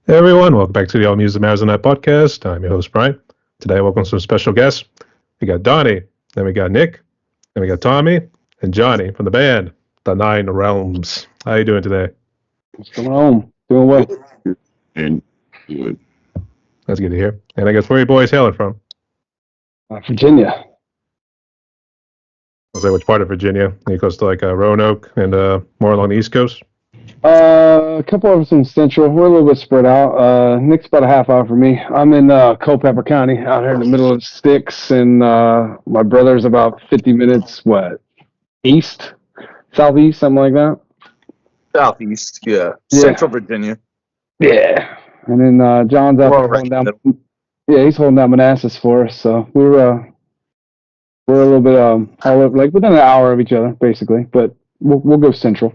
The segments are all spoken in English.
Hey everyone, welcome back to the All Music That Matters on That podcast. I'm your host, Brian. Today I welcome some special guests. We got Donny, then we got Nick, then we got Tommy, and Johnny from the band, The Nine Realms. How you doing today? What's going on? Doing well. And good. That's good to hear. And I guess where are you boys hailing from? Virginia. I'll say which part of Virginia? Are you close to like Roanoke and more along the East Coast? A couple of us in Central. We're a little bit spread out. Nick's about a half hour from me. I'm in Culpeper County, out here in the middle of sticks, and my brother's about 50 minutes, east, southeast, something like that. Southeast, yeah. Central Virginia. Yeah. And then John's out there holding down. Yeah, he's holding down Manassas for us. So we're a little bit all over, like within an hour of each other, basically. But we'll go Central.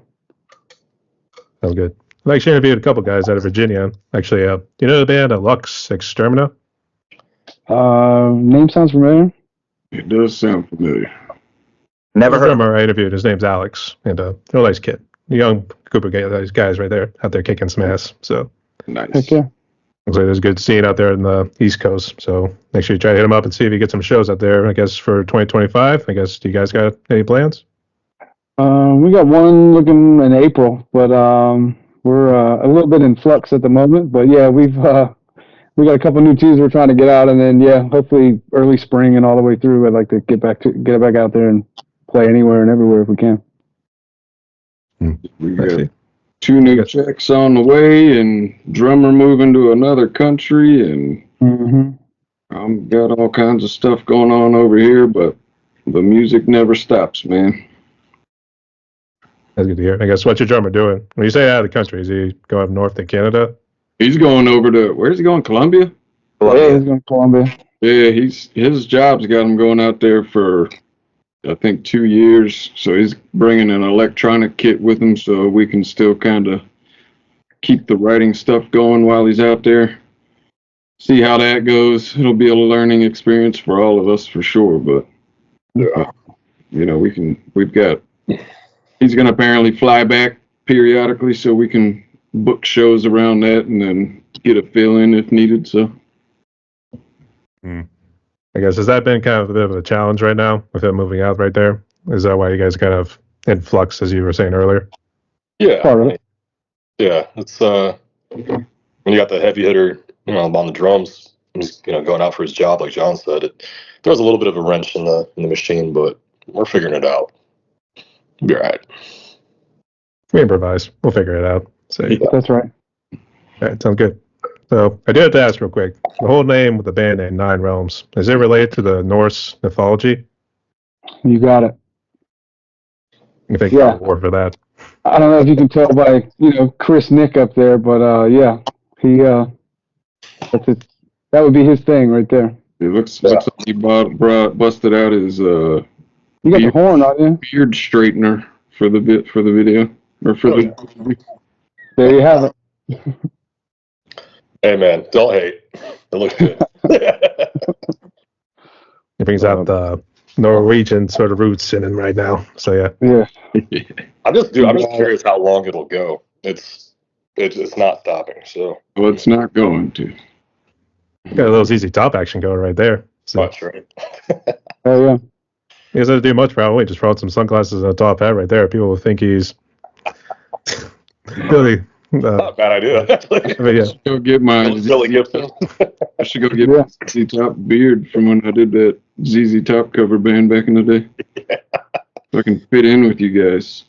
Sounds good. I've actually interviewed a couple guys out of Virginia. Actually, you know the band Lux Extermina? Name sounds familiar. It does sound familiar. Never heard. I interviewed. His name's Alex, and real nice kid. A young group of guys right there out there kicking some ass. So nice. Heck yeah. Looks like there's a good scene out there in the East Coast. So make sure you try to hit him up and see if you get some shows out there. I guess for 2025. I guess do you guys got any plans? We got one looking in April, but we're a little bit in flux at the moment. But yeah, we got a couple new tunes we're trying to get out, and then hopefully early spring and all the way through. I'd like to get back out there and play anywhere and everywhere if we can. We got 2 new checks on the way, and drummer moving to another country, and got all kinds of stuff going on over here. But the music never stops, man. That's good to hear. I guess what's your drummer doing? When you say out of the country, is he going up north to Canada? He's going over to, where's he going, Colombia? Yeah, he's going to Colombia. Yeah, his job's got him going out there for, I think, 2 years. So he's bringing an electronic kit with him so we can still kind of keep the writing stuff going while he's out there. See how that goes. It'll be a learning experience for all of us for sure. But, he's going to apparently fly back periodically so we can book shows around that and then get a fill in if needed. So, I guess, has that been kind of a bit of a challenge right now with him moving out right there? Is that why you guys kind of in flux, as you were saying earlier? Yeah. Part of it. Yeah. It's when you got the heavy hitter, on the drums, he's going out for his job, like John said. It throws a little bit of a wrench in the machine, but we're figuring it out. Be all right. We improvise. We'll figure it out. So, That's right. All right, sounds good. So I do have to ask real quick. The whole name of the band name, Nine Realms, is it related to the Norse mythology? You got it. You think you're war for that? I don't know if you can tell by Chris Nick up there, but he that's it. That would be his thing right there. it looks like he busted out his You got the horn on you. beard straightener for the video. Or for the There you have it. Hey, man, don't hate. It looks good. It brings out the Norwegian sort of roots in him right now. So Yeah. I'm just curious how long it'll go. It's not stopping. So well, it's not going to. got a little ZZ Top action going right there. So that's right. Oh yeah. he doesn't do much probably. Just throw some sunglasses and a top hat right there. People will think he's really. Not a bad idea. But yeah. Go get my Billy Gibson. I should go get my ZZ Top beard from when I did that ZZ Top cover band back in the day. So I can fit in with you guys.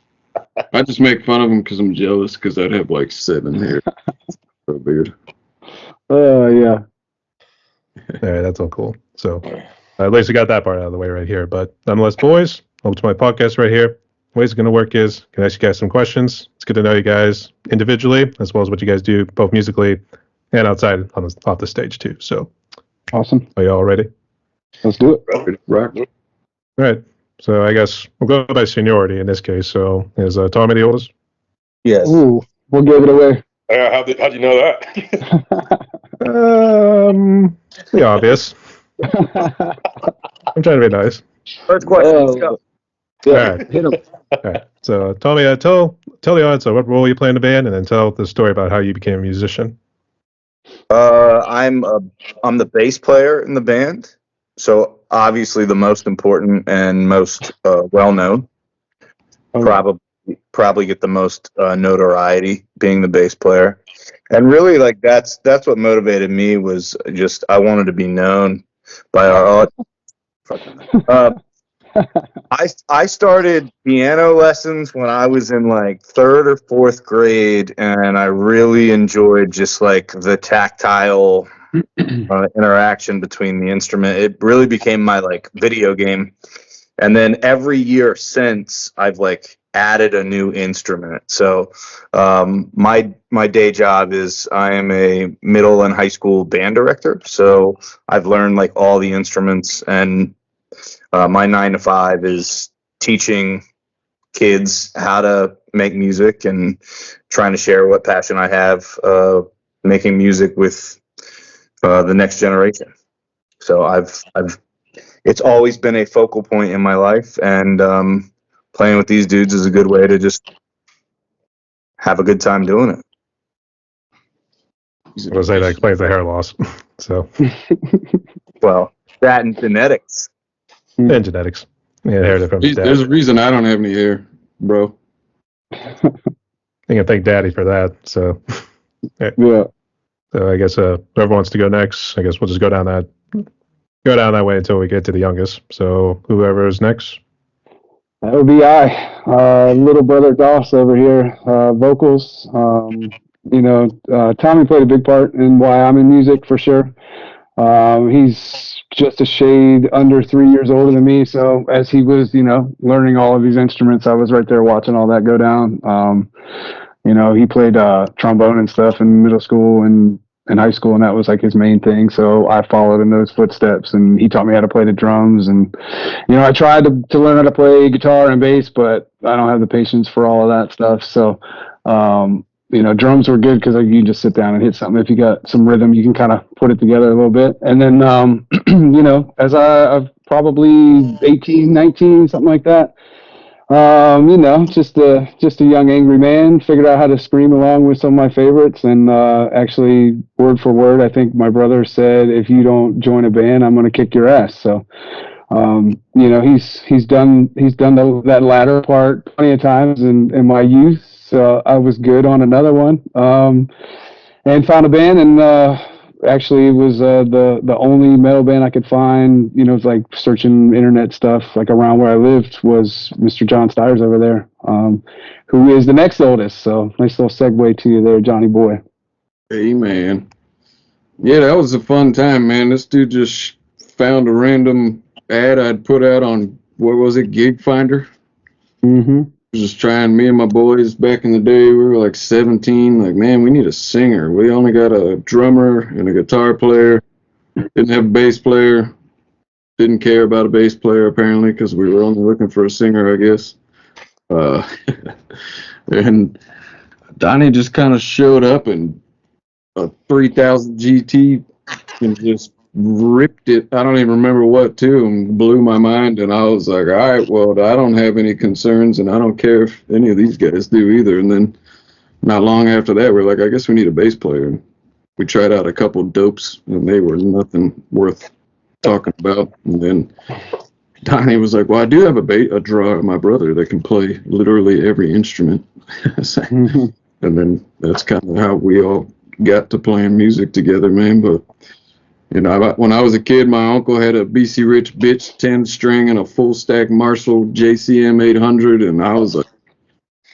I just make fun of them because I'm jealous because I'd have like 7 hair for a beard. Yeah. All right, that's all cool. So at least we got that part out of the way right here. But nonetheless, boys, welcome to my podcast right here. The way it's going to work is can I ask you guys some questions. It's good to know you guys individually as well as what you guys do both musically and outside off the stage too. So Awesome. are you all ready? Let's do it. Rock. All right. So I guess we'll go by seniority in this case. So is Tommy the oldest? Yes. Ooh, we'll give it away. How'd you know that? The obvious. I'm trying to be nice. First question. Let's go. Yeah, All right. hit him. All right. So Tommy, tell the audience what role you play in the band, and then tell the story about how you became a musician. I'm the bass player in the band, so obviously the most important and most well known. Oh, Probably get the most notoriety being the bass player, and really like that's what motivated me was just I wanted to be known by our uh, I started piano lessons when I was in like third or fourth grade, and I really enjoyed just like the tactile interaction between the instrument. It really became my like video game. And then every year since, I've like added a new instrument. So my day job is I am a middle and high school band director. So I've learned like all the instruments, and my 9 to 5 is teaching kids how to make music and trying to share what passion I have making music with the next generation. So I've it's always been a focal point in my life, and playing with these dudes is a good way to just have a good time doing it. I was going to say that explains the hair loss. So, Well, that and genetics. and genetics. Yeah, inherited from his There's a dad. reason I don't have any hair, bro. You can thank Daddy for that. So, yeah. so I guess whoever wants to go next, I guess we'll just go down that way until we get to the youngest. So whoever is next. That would be little brother Doss over here, vocals. Tommy played a big part in why I'm in music for sure. He's just a shade under 3 years older than me, so as he was, learning all of these instruments, I was right there watching all that go down. He played trombone and stuff in middle school and in high school, and that was like his main thing. So I followed in those footsteps, and he taught me how to play the drums. And I tried to learn how to play guitar and bass, but I don't have the patience for all of that stuff. So drums were good because you just sit down and hit something. If you got some rhythm, you can kind of put it together a little bit. And then as I've probably 18, 19, something like that. Just a young angry man, figured out how to scream along with some of my favorites, and actually word for word, I think my brother said, "If you don't join a band, I'm going to kick your ass." So, he's done that latter part plenty of times in my youth. So I was good on another one, and found a band, and actually it was the only metal band I could find. Like searching internet stuff like around where I lived was Mr. John Stiers over there, who is the next oldest. So nice little segue to you there, Johnny boy. Hey, man. Yeah, that was a fun time, man. This dude just found a random ad I'd put out on, what was it, Gig Finder? Mm-hmm. Just trying, me and my boys back in the day, we were like 17, like, man, we need a singer. We only got a drummer and a guitar player, didn't have a bass player, didn't care about a bass player apparently because we were only looking for a singer, I guess. And Donnie just kind of showed up in a 3000 GT and just ripped it. I don't even remember what to, and blew my mind. And I was like, all right, well, I don't have any concerns, and I don't care if any of these guys do either. And then not long after that, we're like, I guess we need a bass player. And we tried out a couple dopes, and they were nothing worth talking about. And then Donnie was like, well, I do have my brother that can play literally every instrument. And then that's kind of how we all got to playing music together, man. But when I was a kid, my uncle had a BC Rich Bitch 10-string and a full stack Marshall JCM 800, and I was like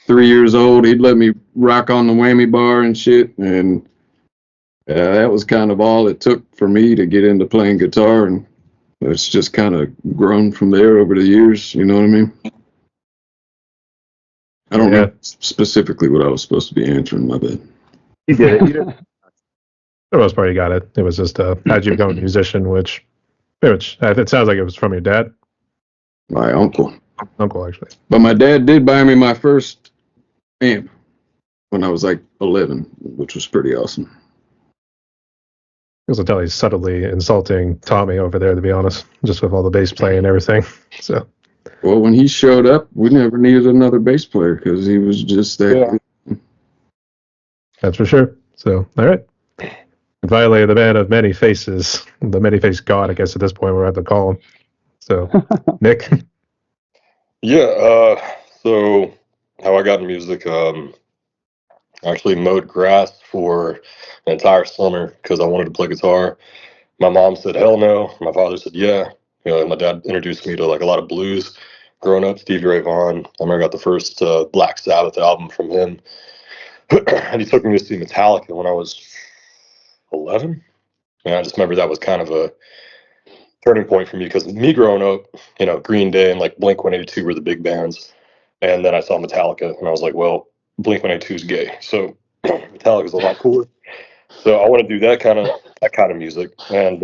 3 years old. He'd let me rock on the whammy bar and shit, and that was kind of all it took for me to get into playing guitar, and it's just kind of grown from there over the years. You know what I mean? I don't know specifically what I was supposed to be answering. My bad. You did it. You did it. For the most part, you got it. It was just how'd you become a musician, which it sounds like it was from your dad. My uncle. Uncle, actually. But my dad did buy me my first amp when I was like 11, which was pretty awesome. I can tell he's subtly insulting Tommy over there, to be honest, just with all the bass playing and everything. So. Well, when he showed up, we never needed another bass player because he was just that good. That's for sure. So, all right. Violated the man of many faces, the many-faced god, I guess at this point we're at to call him. So, Nick. Yeah. So how I got in music, I actually mowed grass for an entire summer because I wanted to play guitar. My mom said hell no. My father said yeah. My dad introduced me to like a lot of blues growing up. Stevie Ray Vaughan. I remember I got the first Black Sabbath album from him, and he took me to see Metallica when I was 11. And I just remember that was kind of a turning point for me because me growing up, Green Day and like Blink 182 were the big bands, and then I saw Metallica and I was like, well, Blink 182 is gay, so Metallica is a lot cooler. So I want to do that kind of music, and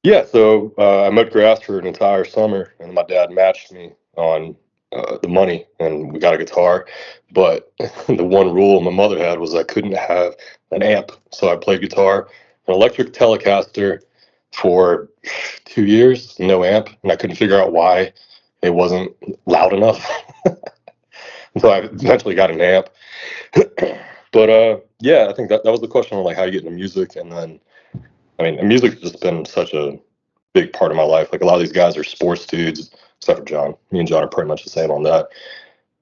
yeah. So I mowed grass for an entire summer, and my dad matched me on the money, and we got a guitar. But the one rule my mother had was I couldn't have an amp, so I played guitar, an electric Telecaster for 2 years, no amp, and I couldn't figure out why it wasn't loud enough. So I eventually got an amp. But yeah, I think that was the question of like how you get into music, and then I mean, music has just been such a big part of my life. Like a lot of these guys are sports dudes, except for John. Me and John are pretty much the same on that.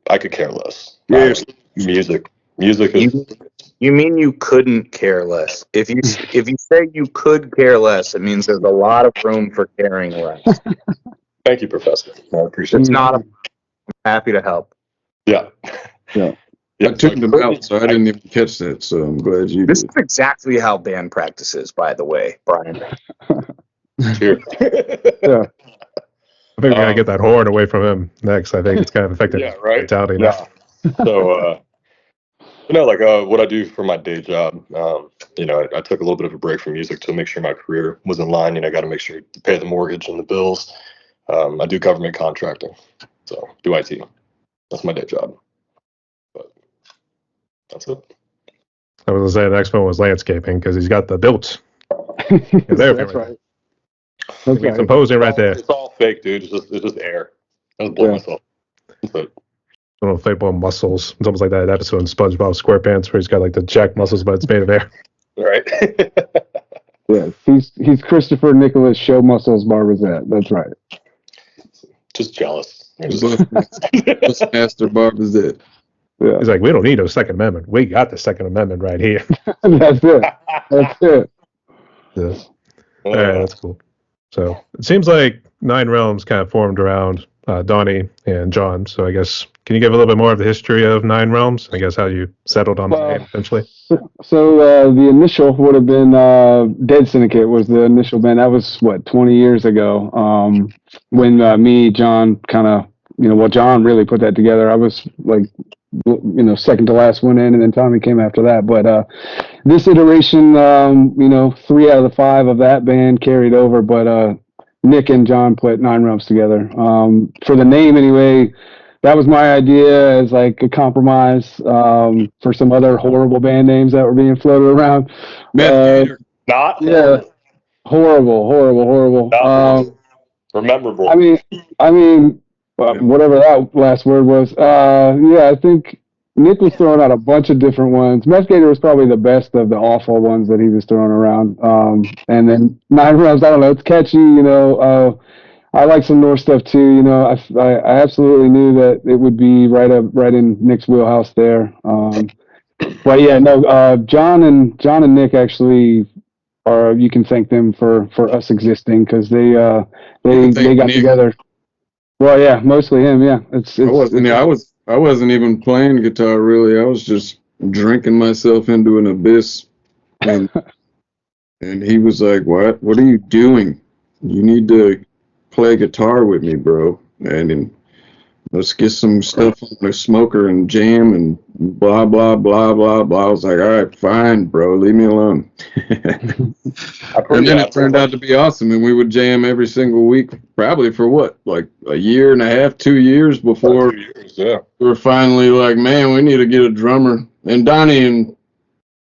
I could care less. Yes. Music is. You mean you couldn't care less? If you say you could care less, it means there's a lot of room for caring less. Thank you, Professor. I appreciate It's it. not. I'm happy to help. Yeah. Yeah. I tuned them out, so I didn't even catch that. So I'm glad you This did. is exactly how band practice is, by the way, Brian. Cheers. Yeah. I think we gotta get that horn away from him next. I think it's kind of affected Yeah, right. mentality now. So, like what I do for my day job, I took a little bit of a break from music to make sure my career was in line. I got to make sure to pay the mortgage and the bills. I do government contracting, so do IT. That's my day job. But that's it. I was gonna say the next one was landscaping because he's got the built. That's right. That's It's right. imposing right there. It's all fake, dude. It's just air. I just blow myself. But Little fake ball muscles. It's almost like that episode in SpongeBob SquarePants where he's got like the jack muscles, but it's made of air. right. Yeah, he's Christopher Nicholas Show Muscles Barbizette. That's right. Just jealous. Master Barbizette. Yeah, He's like, we don't need a Second Amendment. We got the Second Amendment right here. that's it. That's it. Yeah. All right, that's cool. So it seems like Nine Realms kind of formed around Donny and John. So I guess, can you give a little bit more of the history of Nine Realms? I guess how you settled on the name eventually. So the initial would have been Dead Syndicate was the initial band. That was 20 years ago. When me, John, kind of, John really put that together. I was like, second to last one in, and then Tommy came after that. But this iteration, 3 out of the 5 of that band carried over, but Nick and John put Nine Realms together. For the name, anyway, that was my idea as like a compromise for some other horrible band names that were being floated around. Not yeah, horrible. rememberable. I mean, whatever that last word was. Yeah, I think Nick was throwing out a bunch of different ones. Meth Gator was probably the best of the awful ones that he was throwing around. And then Nine Realms, I don't know, it's catchy, I like some Norse stuff too. I absolutely knew that it would be right in Nick's wheelhouse there. But yeah, no, John and Nick actually are. You can thank them for us existing because they got together. Well, yeah, mostly him. Yeah, I wasn't even playing guitar really. I was just drinking myself into an abyss, and he was like, "What? What are you doing? You need to play guitar with me, bro, and let's get some stuff on the smoker and jam and blah blah blah blah blah." I was like, "All right, fine, bro, leave me alone." And then it turned out to be awesome, and we would jam every single week, probably for what, like a year and a half, 2 years before 2 years, yeah. we were finally like, "Man, we need to get a drummer." And Donny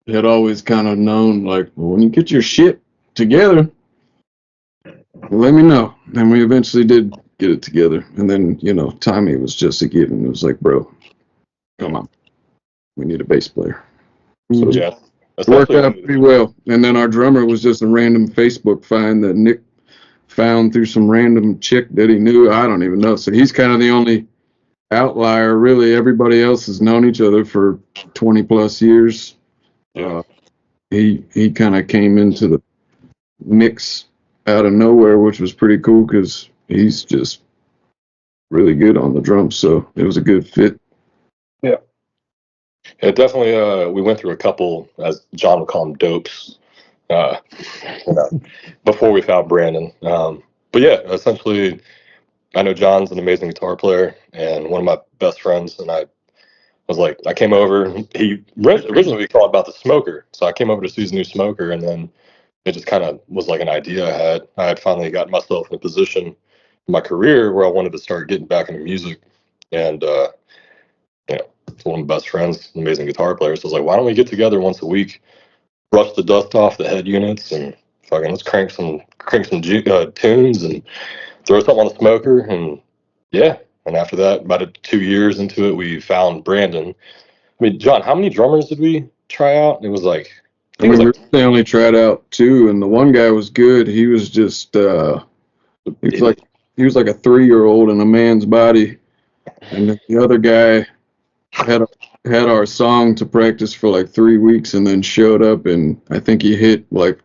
had always kind of known, like, well, when you get your shit together, let me know. And we eventually did get it together. And then, Tommy was just a given. It was like, bro, come on. We need a bass player. So, yeah. It worked out pretty well. And then our drummer was just a random Facebook find that Nick found through some random chick that he knew. I don't even know. So he's kind of the only outlier, really. Everybody else has known each other for 20 plus years. He kind of came into the mix out of nowhere, which was pretty cool because he's just really good on the drums. So it was a good fit. Yeah. It definitely, we went through a couple, as John would call them, dopes, before we found Brandon. But yeah, essentially, I know John's an amazing guitar player and one of my best friends. And I was like, I came over. He originally we thought about the smoker, so I came over to see his new smoker, and then it just kind of was like an idea I had. I had finally gotten myself in a position in my career where I wanted to start getting back into music, and it's one of my best friends, an amazing guitar player. So I was like, why don't we get together once a week, brush the dust off the head units, and fucking let's crank some tunes and throw something on the smoker, and yeah. And after that, about 2 years into it, we found Brandon. I mean, John, how many drummers did we try out? It was like, I mean, we only tried out 2, and the one guy was good. He was just he was like a 3-year-old in a man's body, and the other guy had our song to practice for like 3 weeks, and then showed up, and I think he hit like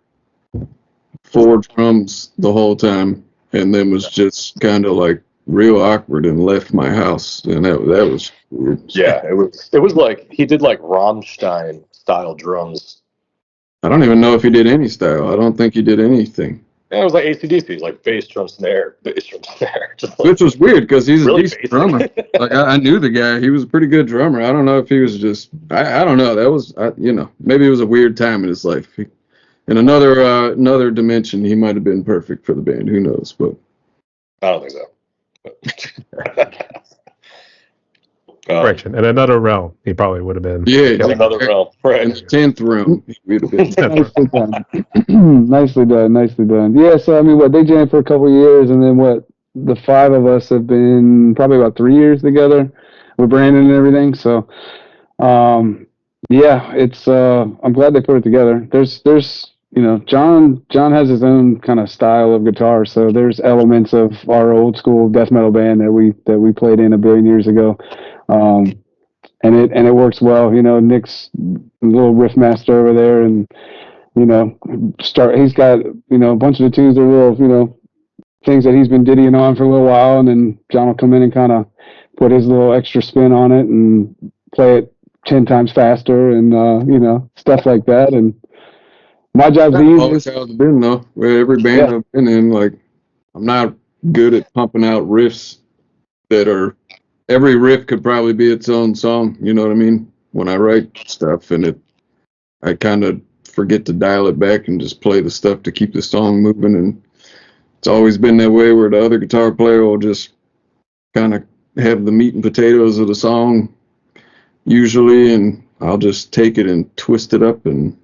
4 drums the whole time, and then was just kind of like real awkward and left my house, and that was weird. Yeah, it was like he did like Rammstein style drums. I don't even know if he did any style. I don't think he did anything. Yeah, it was like AC/DC, like bass drum snare, bass drum snare. Just like, which was weird because he's really a decent drummer. Like I knew the guy; he was a pretty good drummer. I don't know if he was just I don't know. That was maybe it was a weird time in his life. In another dimension, he might have been perfect for the band. Who knows? But I don't think so. Correction. In another realm, he probably would have been. Yeah, in another realm, right? In the 10th realm, he would have been. Nicely done. Nicely done. Yeah. So I mean, they jammed for a couple of years, and then the 5 of us have been probably about 3 years together with Brandon and everything. So, yeah, it's I'm glad they put it together. There's John has his own kind of style of guitar, so there's elements of our old school death metal band that we played in a billion years ago, and it works well. Nick's a little riff master over there, and he's got a bunch of the tunes are little things that he's been diddying on for a little while, and then John will come in and kind of put his little extra spin on it and play it 10 times faster, and stuff like that. And my job's the easiest. That's how it's been though. With every band I've been in, like I'm not good at pumping out riffs that are. Every riff could probably be its own song. You know what I mean? When I write stuff, and I kind of forget to dial it back and just play the stuff to keep the song moving. And it's always been that way, where the other guitar player will just kind of have the meat and potatoes of the song usually, and I'll just take it and twist it up and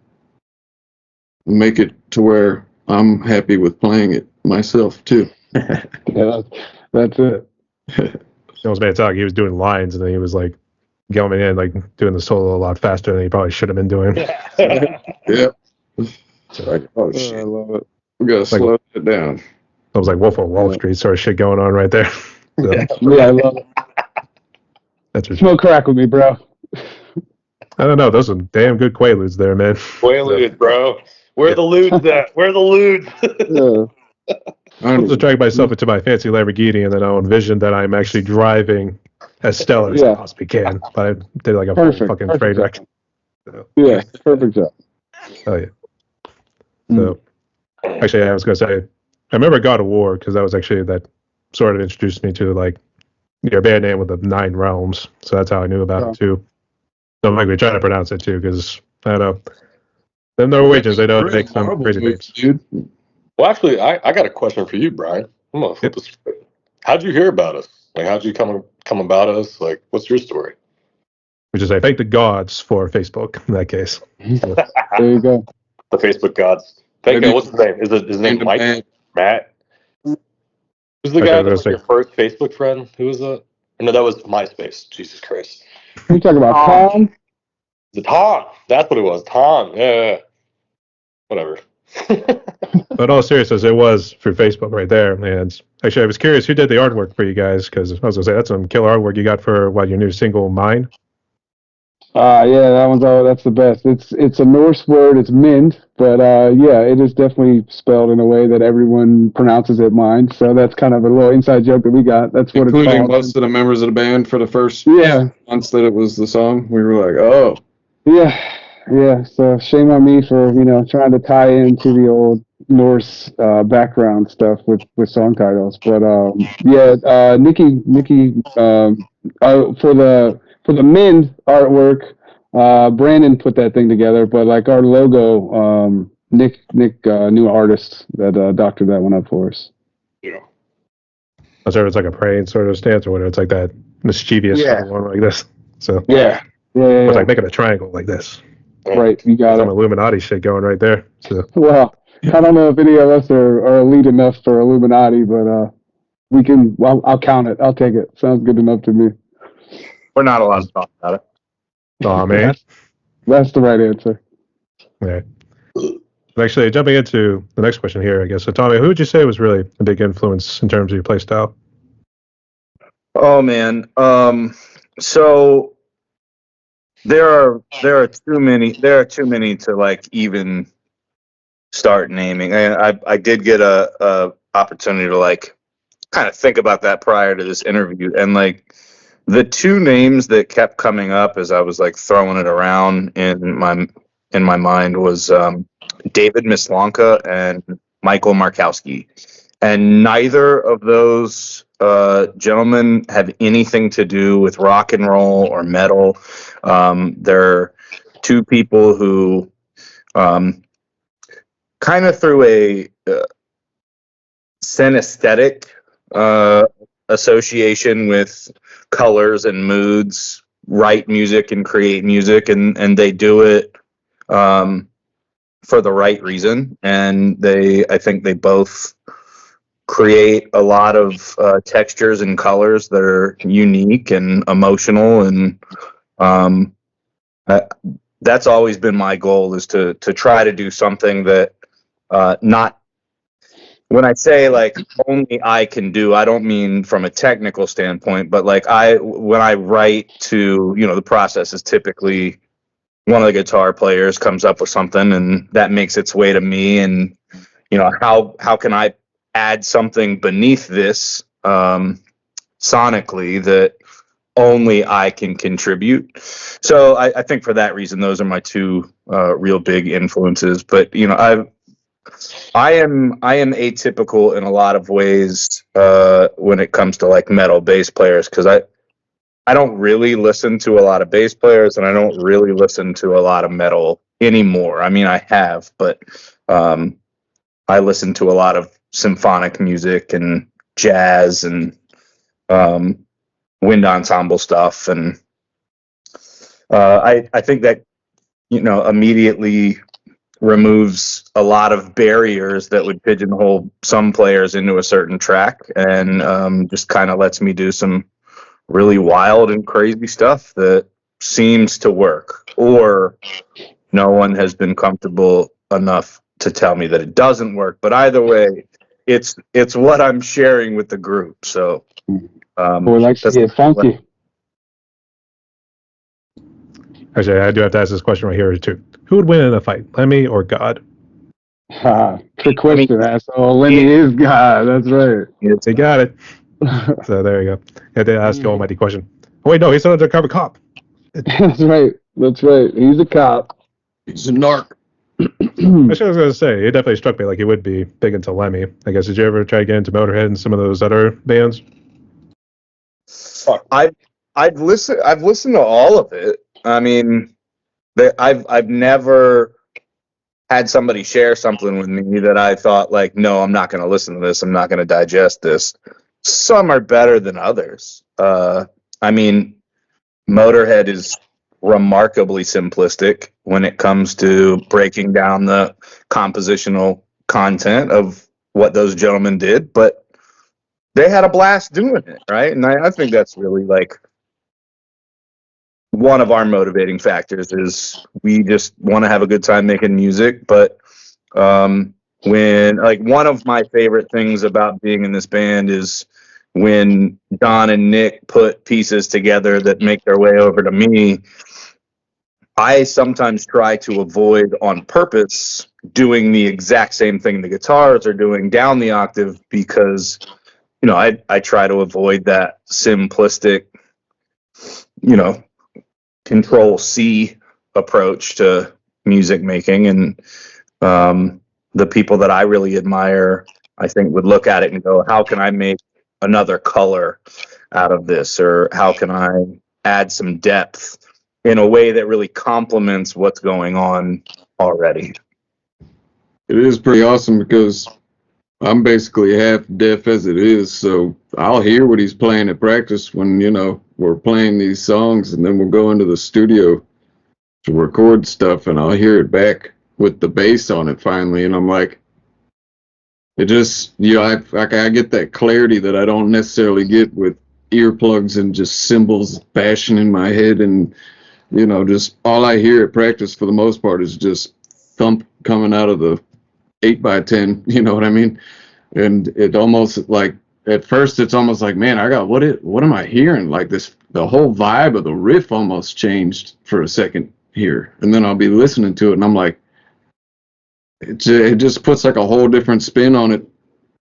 make it to where I'm happy with playing it myself too. Yeah, that's it. He was made talk. He was doing lines, and then he was like going in, like doing the solo a lot faster than he probably should have been doing. Yeah. So like, oh shit, I love it. We gotta slow it down. It was like Wolf of Wall Street sort of shit going on right there. So, I love it. That's for Smoke crack with me, bro. I don't know. Those are damn good Quaaludes there, man. Quaaludes, bro. Where are the ludes at? Where are the ludes? I was dragging myself into my fancy Lamborghini, and then I'll envision that I'm actually driving as stellar as I possibly can. But I did like a fucking train wreck. So. Yeah, perfect job. Oh yeah. So, actually, I was gonna say, I remember God of War because that was actually that sort of introduced me to like your band name with the 9 realms. So that's how I knew about it too. So I'm like trying to pronounce it too because I don't know. The Norwegians, they don't make some crazy names. Dude. Well, actually, I got a question for you, Brian. I'm gonna flip this. How'd you hear about us? Like, how'd you come about us? Like, what's your story? We just say thank the gods for Facebook in that case. There you go. The Facebook gods. Thank you. What's his name? Is his name Mike? Matt? Who's the guy that was your first Facebook friend? Who was that? No, that was MySpace. Jesus Christ. You talking about Palm? The Tom. That's what it was. Tom. Yeah. Whatever. But in all seriousness, it was through Facebook right there. And actually, I was curious who did the artwork for you guys, because I was gonna say that's some killer artwork you got for your new single Mine. Yeah, that's the best. It's a Norse word. It's Mind, but yeah, it is definitely spelled in a way that everyone pronounces it mine. So that's kind of a little inside joke that we got. That's what it's Including called. most of the members of the band for the first Yeah, months that it was the song. We were like, oh. yeah. So shame on me for trying to tie into the old Norse background stuff with song titles. But yeah, Nikki, for the Mind artwork, Brandon put that thing together. But like our logo, Nick, new artist that doctored that one up for us. Yeah. I'm sure it's like a praying sort of stance or whatever. It's like that mischievous sort of one like this. So Yeah. it's like making a triangle like this. Right, you got Some it. Illuminati shit going right there. So Well, I don't know if any of us are elite enough for Illuminati, but we can. Well, I'll count it. I'll take it. Sounds good enough to me. We're not allowed to talk about it. oh man. That's the right answer. Yeah. Actually, jumping into the next question here, I guess. So, Tommy, who would you say was really a big influence in terms of your play style? Oh man. So there are too many to like even start naming. I did get a opportunity to like kind of think about that prior to this interview, and like the two names that kept coming up as I was like throwing it around in my mind was David Mislanka and Michael Markowski, and neither of those gentlemen have anything to do with rock and roll or metal. They're two people who kind of through a synesthetic association with colors and moods write music and create music, and they do it for the right reason, and I think they both create a lot of textures and colors that are unique and emotional, and that's always been my goal, is to try to do something that not, when I say like only I can do, I don't mean from a technical standpoint, but like when I write to, the process is typically one of the guitar players comes up with something and that makes its way to me, and how can I add something beneath this sonically that only I can contribute. So I think for that reason, those are my two real big influences. But I am atypical in a lot of ways when it comes to like metal bass players, because I don't really listen to a lot of bass players, and I don't really listen to a lot of metal anymore. I mean, I have, but I listen to a lot of symphonic music and jazz and wind ensemble stuff, and I think that immediately removes a lot of barriers that would pigeonhole some players into a certain track, and just kind of lets me do some really wild and crazy stuff that seems to work, or no one has been comfortable enough to tell me that it doesn't work. But either way, it's what I'm sharing with the group. So Boy likes to get funky. Actually, I do have to ask this question right here too. Who would win in a fight, Lemmy or God? Trick question, asshole. Lemmy is God. That's right. They got it. So there you go. Had to ask the almighty question. Oh wait, no, he's an undercover cop. That's right. He's a cop. He's a narc. Actually, I was going to say, it definitely struck me like he would be big into Lemmy. I guess, did you ever try to get into Motorhead and some of those other bands? I've listened to all of it. I mean, I've never had somebody share something with me that I thought like, no, I'm not going to listen to this. I'm not going to digest this. Some are better than others. I mean, Motorhead is remarkably simplistic when it comes to breaking down the compositional content of what those gentlemen did, but they had a blast doing it, right? And I think that's really like one of our motivating factors is we just want to have a good time making music. But when, like, one of my favorite things about being in this band is when Don and Nick put pieces together that make their way over to me. I sometimes try to avoid on purpose doing the exact same thing the guitars are doing down the octave, because I try to avoid that simplistic control C approach to music making. And the people that I really admire, I think, would look at it and go, how can I make another color out of this, or how can I add some depth in a way that really complements what's going on already. It is pretty awesome because I'm basically half deaf as it is, so I'll hear what he's playing at practice when, we're playing these songs, and then we'll go into the studio to record stuff, and I'll hear it back with the bass on it finally, and I'm like, it just, I get that clarity that I don't necessarily get with earplugs and just cymbals bashing in my head, and just all I hear at practice for the most part is just thump coming out of the 8x10, you know what I mean? And it almost, like, at first it's almost like, man, what am I hearing? Like, the whole vibe of the riff almost changed for a second here. And then I'll be listening to it and I'm like, it just puts like a whole different spin on it,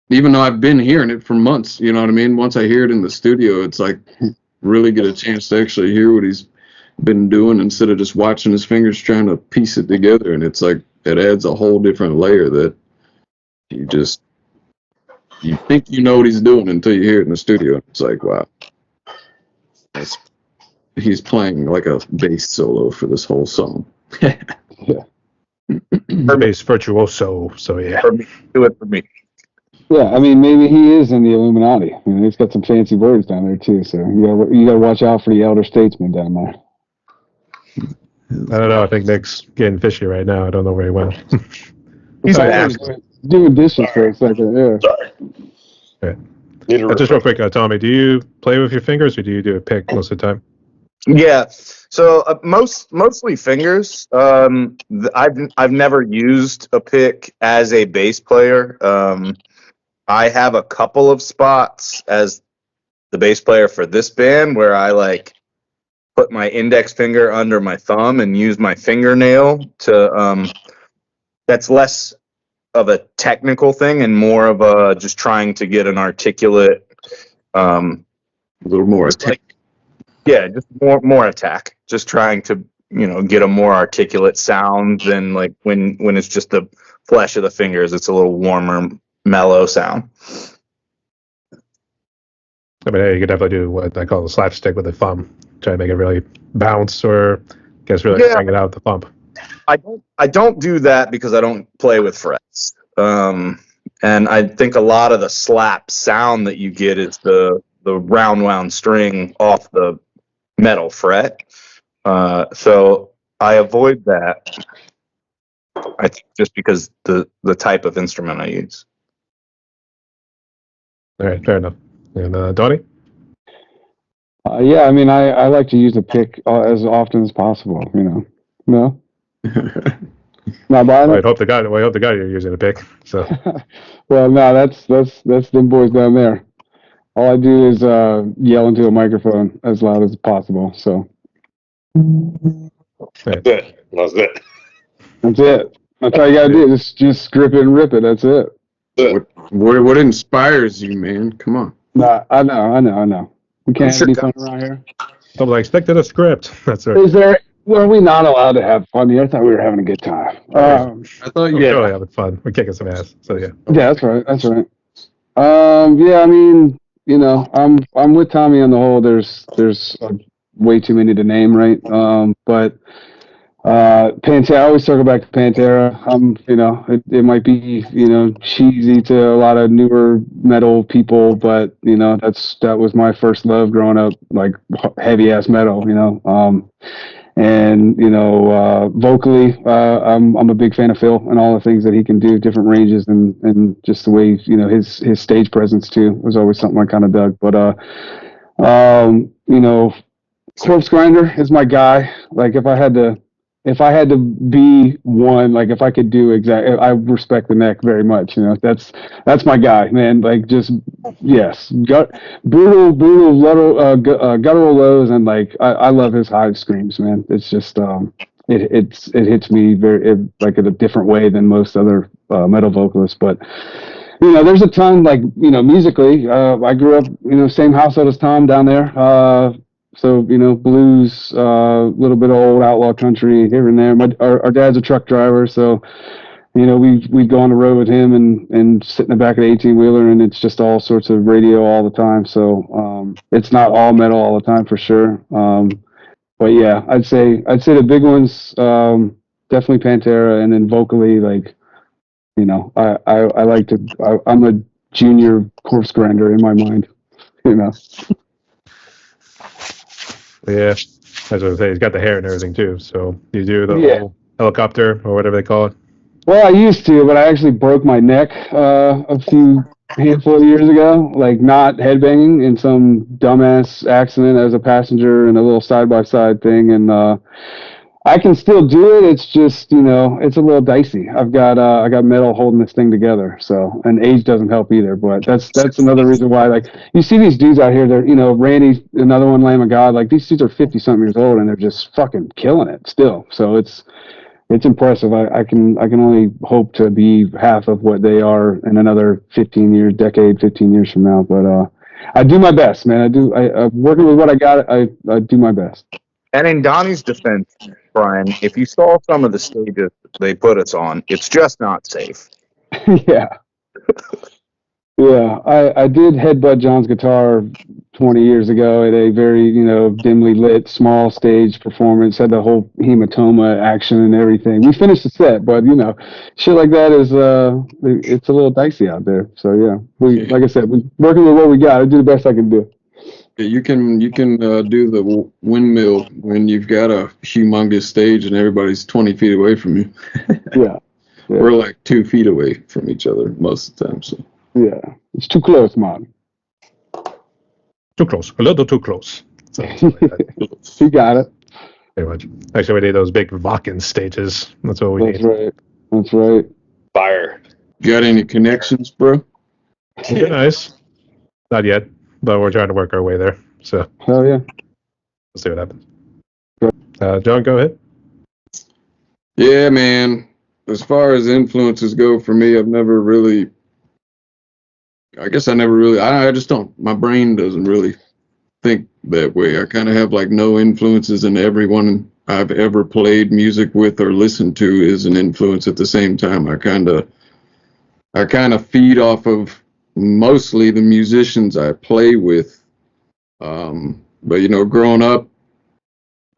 even though I've been hearing it for months, you know what I mean? Once I hear it in the studio, it's like really get a chance to actually hear what he's been doing instead of just watching his fingers trying to piece it together. And it's like, it adds a whole different layer that you think you know what he's doing until you hear it in the studio. It's like, wow, he's playing like a bass solo for this whole song. Yeah. Bass virtuoso, so yeah. For me, do it for me. Yeah, I mean, maybe he is in the Illuminati. He's got some fancy words down there too, so you got to watch out for the elder statesman down there. I don't know. I think Nick's getting fishy right now. I don't know where he went. He's doing dishes for a second. Yeah. Sorry. Yeah. Just real quick, Tommy, do you play with your fingers or do you do a pick most of the time? Yeah. So mostly fingers. I've never used a pick as a bass player. I have a couple of spots as the bass player for this band where I put my index finger under my thumb and use my fingernail to. That's less of a technical thing and more of a just trying to get an articulate. A little more attack. Just more attack. Just trying to get a more articulate sound than like when it's just the flesh of the fingers. It's a little warmer, mellow sound. I mean, hey, you could definitely do what I call the slapstick with the thumb. Try to make it really bounce or really bring it out with the thumb. I don't do that because I don't play with frets. And I think a lot of the slap sound that you get is the round wound string off the metal fret. So I avoid that. I think just because the type of instrument I use. All right, fair enough. And Donny? Yeah, I mean, I like to use a pick as often as possible. No. Not buying it. I hope the guy you're using a pick. So. Well, no, that's them boys down there. All I do is yell into a microphone as loud as possible. So. That's it. That's it. That's all you gotta do. Just grip it and rip it. That's it. What inspires you, man? Come on. Nah, I know. We can't have any fun around here. I'm stick to the script. That's right. Were we not allowed to have fun here? I thought we were having a good time. I thought we're totally having fun. We're kicking some ass. So yeah. Yeah, that's right. Yeah, I mean, I'm with Tommy on the whole. There's way too many to name, right? But Pantera. I always circle back to Pantera. It might be cheesy to a lot of newer metal people, but that was my first love growing up, like heavy ass metal. And vocally, I'm a big fan of Phil and all the things that he can do, different ranges and just the way his stage presence too was always something I kind of dug. But Corpse Grinder is my guy. Like if I had to be one, like if I could do exactly, I respect the Neck very much. You know, that's my guy, man. Like just yes, brutal, guttural lows, and like I love his high screams, man. It's just it hits me like in a different way than most other metal vocalists, but. There's a ton like musically. I grew up, same household as Tom down there. So blues, a little bit of old outlaw country here and there. Our dad's a truck driver, so we'd go on the road with him and sit in the back of the 18-wheeler, and it's just all sorts of radio all the time. So it's not all metal all the time for sure. But yeah, I'd say the big ones, definitely Pantera, and then vocally like. I like to. I'm a junior Corpse Grinder in my mind. Yeah, as I was saying, he's got the hair and everything too. So you do the Yeah. whole helicopter or whatever they call it. Well, I used to, but I actually broke my neck a handful of years ago. Like not headbanging in some dumbass accident as a passenger in a little side by side thing, and I can still do it. It's just, it's a little dicey. I got metal holding this thing together. So, and age doesn't help either. But that's another reason why, like, you see these dudes out here. They're, Randy, another one, Lamb of God. Like these dudes are 50-something years old and they're just fucking killing it still. So it's impressive. I can only hope to be half of what they are in another 15 years from now. But I do my best, man. I working with what I got. I do my best. And in Donnie's defense, Brian, if you saw some of the stages they put us on, it's just not safe. Yeah. Yeah. I did headbutt John's guitar 20 years ago at a very, dimly lit small stage performance, had the whole hematoma action and everything. We finished the set, but shit like that is it's a little dicey out there. So yeah. Like I said, we're working with what we got. I do the best I can do. You can do the windmill when you've got a humongous stage and everybody's 20 feet away from you. Yeah. We're like 2 feet away from each other most of the time. So yeah, it's too close, man. Too close, a little too close. So, you got it. Pretty much. Actually, we need those big Wacken stages. That's what we need. That's right. Fire. Got any connections, bro? They're nice. Not yet, but we're trying to work our way there. So hell yeah. We'll see what happens. John, go ahead. Yeah, man. As far as influences go for me, I just don't, my brain doesn't really think that way. I kind of have like no influences, and everyone I've ever played music with or listened to is an influence at the same time. I kind of feed off of mostly the musicians I play with. But growing up,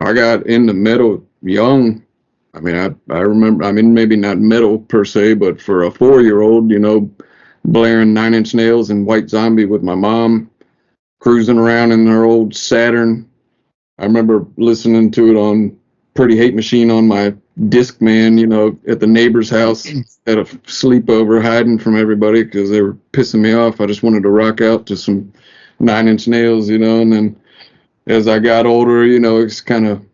I got into metal young. I mean, I remember, maybe not metal per se, but for a 4-year-old, blaring 9 Inch Nails and White Zombie with my mom, cruising around in her old Saturn. I remember listening to it on Pretty Hate Machine on my Discman, at the neighbor's house at a sleepover, hiding from everybody because they were pissing me off. I just wanted to rock out to some 9 Inch Nails, and then as I got older, it's kind of,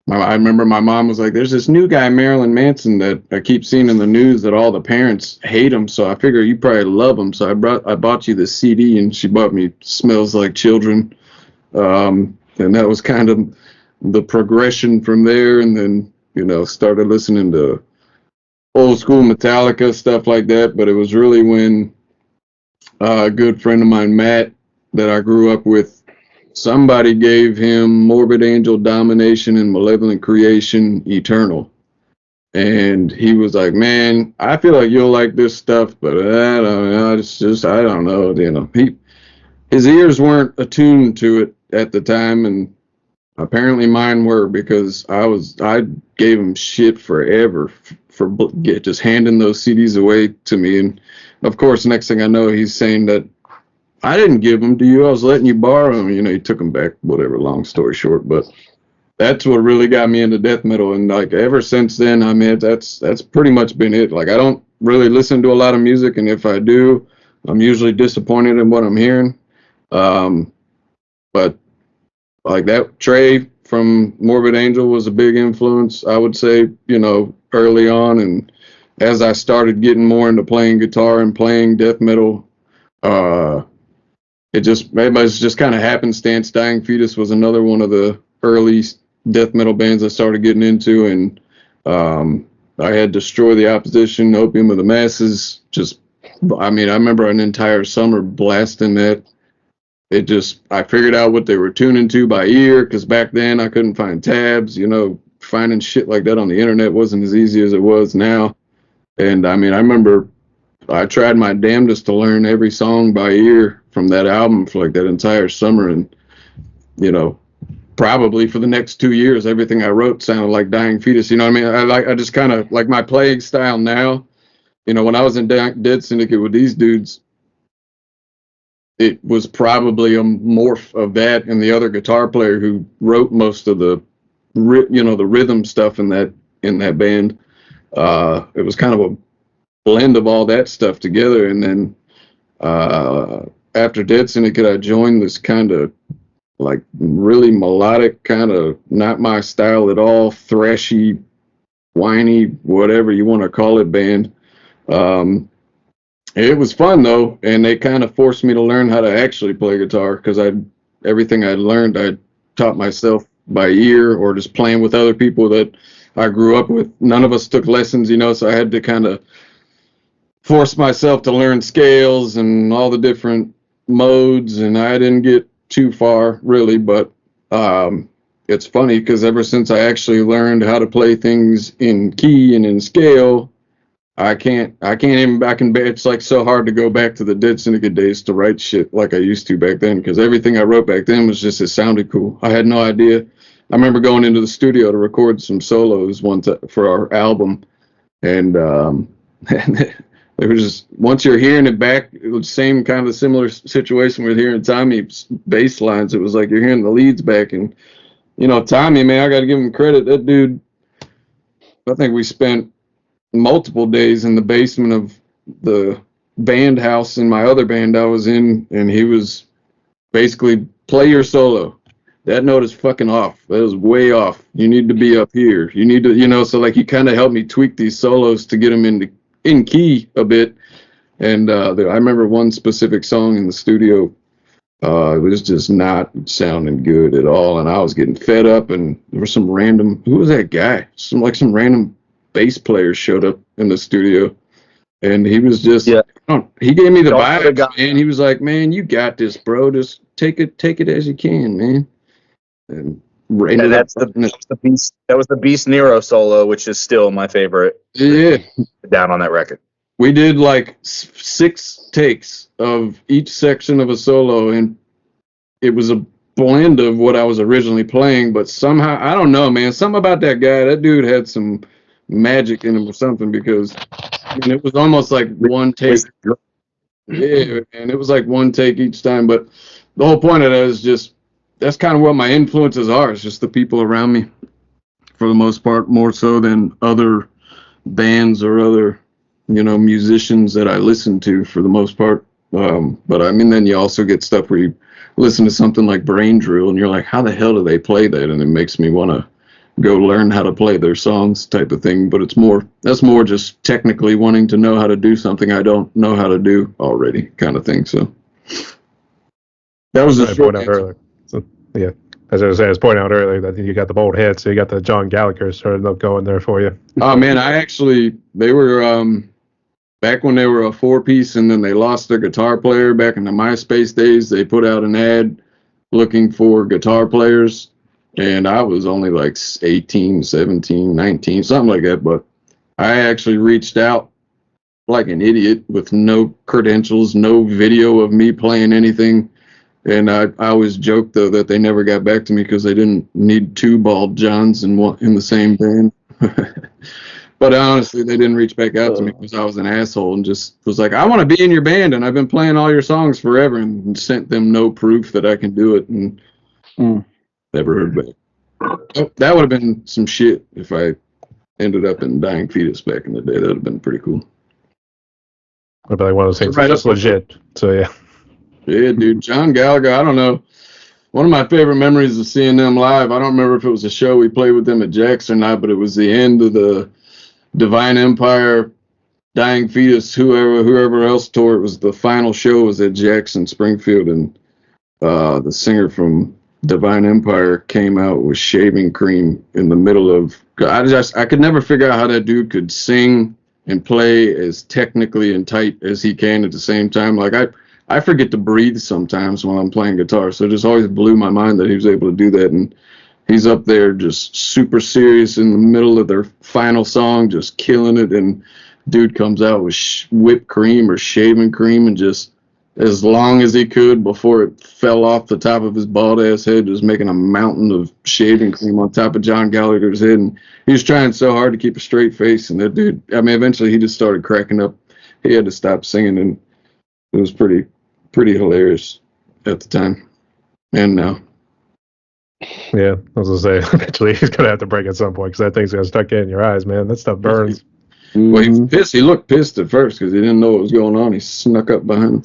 I remember my mom was like, there's this new guy, Marilyn Manson, that I keep seeing in the news that all the parents hate him. So I figure you probably love him. So I bought you the CD, and she bought me Smells Like Children. And that was kind of the progression from there. And then, started listening to old school Metallica, stuff like that. But it was really when a good friend of mine, Matt, that I grew up with, somebody gave him Morbid Angel, Domination, and Malevolent Creation, Eternal. And he was like, man, I feel like you'll like this stuff, but I don't know. I don't know. His ears weren't attuned to it at the time, and apparently mine were, because I gave him shit forever for just handing those CDs away to me. And of course, next thing I know, he's saying that I didn't give them to you. I was letting you borrow them. He took them back, whatever, long story short. But that's what really got me into death metal. And like ever since then, that's pretty much been it. Like I don't really listen to a lot of music. And if I do, I'm usually disappointed in what I'm hearing. But like that. Trey from Morbid Angel was a big influence, I would say, early on. And as I started getting more into playing guitar and playing death metal, it was just kind of happenstance. Dying Fetus was another one of the early death metal bands I started getting into, and I had Destroy the Opposition, Opium of the Masses. I remember an entire summer blasting that. I figured out what they were tuning to by ear, because back then I couldn't find tabs. Finding shit like that on the internet wasn't as easy as it was now. And I remember I tried my damnedest to learn every song by ear from that album for like that entire summer. And, probably for the next 2 years, everything I wrote sounded like Dying Fetus. You know what I mean? I just kind of like my playing style now. When I was in Dead Syndicate with these dudes, it was probably a morph of that and the other guitar player who wrote most of the rhythm stuff in that band. It was kind of a blend of all that stuff together. And then after Dead Syndicate, I joined this kind of like really melodic, kind of not my style at all, thrashy, whiny, whatever you want to call it, band. It was fun though, and they kind of forced me to learn how to actually play guitar, because everything I learned I taught myself by ear or just playing with other people that I grew up with. None of us took lessons, so I had to kind of force myself to learn scales and all the different modes, and I didn't get too far really, but it's funny because ever since I actually learned how to play things in key and in scale, it's like so hard to go back to the Dead Syndicate days to write shit like I used to back then, because everything I wrote back then was just, it sounded cool. I had no idea. I remember going into the studio to record some solos for our album, and they were just, once you're hearing it back, it was same kind of a similar situation with hearing Tommy's bass lines. It was like you're hearing the leads back, and Tommy, man, I got to give him credit. That dude, I think we spent multiple days in the basement of the band house in my other band I was in, and he was basically, play your solo. That note is fucking off. That is way off. You need to be up here. You need to, so like he kind of helped me tweak these solos to get them in key a bit. And I remember one specific song in the studio, it was just not sounding good at all, and I was getting fed up, and there was some random, who was that guy? Some random bass player showed up in the studio, and he was just, he gave me the vibes, man. He was like, man, you got this, bro. Just take it as you can, man. And that was the Beast Nero solo, which is still my favorite. Yeah. Down on that record. We did like 6 takes of each section of a solo, and it was a blend of what I was originally playing, but somehow, I don't know, man, something about that guy, that dude had some magic in him or something, because it was almost like one take. Yeah, and it was like one take each time, but the whole point of that is just, that's kind of what my influences are. It's just the people around me, for the most part, more so than other bands or other, musicians that I listen to for the most part. But then you also get stuff where you listen to something like Brain Drill, and you're like, how the hell do they play that? And it makes me want to go learn how to play their songs, type of thing. But that's more just technically wanting to know how to do something I don't know how to do already, kind of thing. So that was a short answer. Earlier. So, yeah, as I was pointing out earlier, that you got the bold head, so you got the John Gallagher starting up going there for you. Oh man, they were back when they were a 4-piece, and then they lost their guitar player back in the MySpace days. They put out an ad looking for guitar players, and I was only like 18, 17, 19, something like that. But I actually reached out like an idiot with no credentials, no video of me playing anything. And I always joke, though, that they never got back to me because they didn't need 2 Bald Johns in the same band. But honestly, they didn't reach back out to me because I was an asshole and just was like, I want to be in your band, and I've been playing all your songs forever, and sent them no proof that I can do it, and never heard back. That would have been some shit if I ended up in Dying Fetus back in the day. That would have been pretty cool. Would be like one of those things. Right, that's legit. So yeah. Yeah, dude. John Gallagher, I don't know. one of my favorite memories of seeing them live, I don't remember if it was a show we played with them at Jack's or not, but it was the end of the Divine Empire, Dying Fetus, whoever else tour. It was the final show was at Jackson Springfield, and the singer from Divine Empire came out with shaving cream in the middle of. I could never figure out how that dude could sing and play as technically and tight as he can at the same time. Like I forget to breathe sometimes when I'm playing guitar, so it just always blew my mind that he was able to do that. And he's up there just super serious in the middle of their final song, just killing it. And dude comes out with whipped cream or shaving cream and just as long as he could before it fell off the top of his bald ass head, just making a mountain of shaving cream on top of John Gallagher's head. And he was trying so hard to keep a straight face. And that dude, I mean, eventually he just started cracking up. He had to stop singing, and it was pretty hilarious at the time and now. Yeah, I was gonna say eventually he's gonna have to break at some point because that thing's gonna start getting in your eyes, man. That stuff burns. Well, he was pissed. He looked pissed at first because he didn't know what was going on. He snuck up behind him.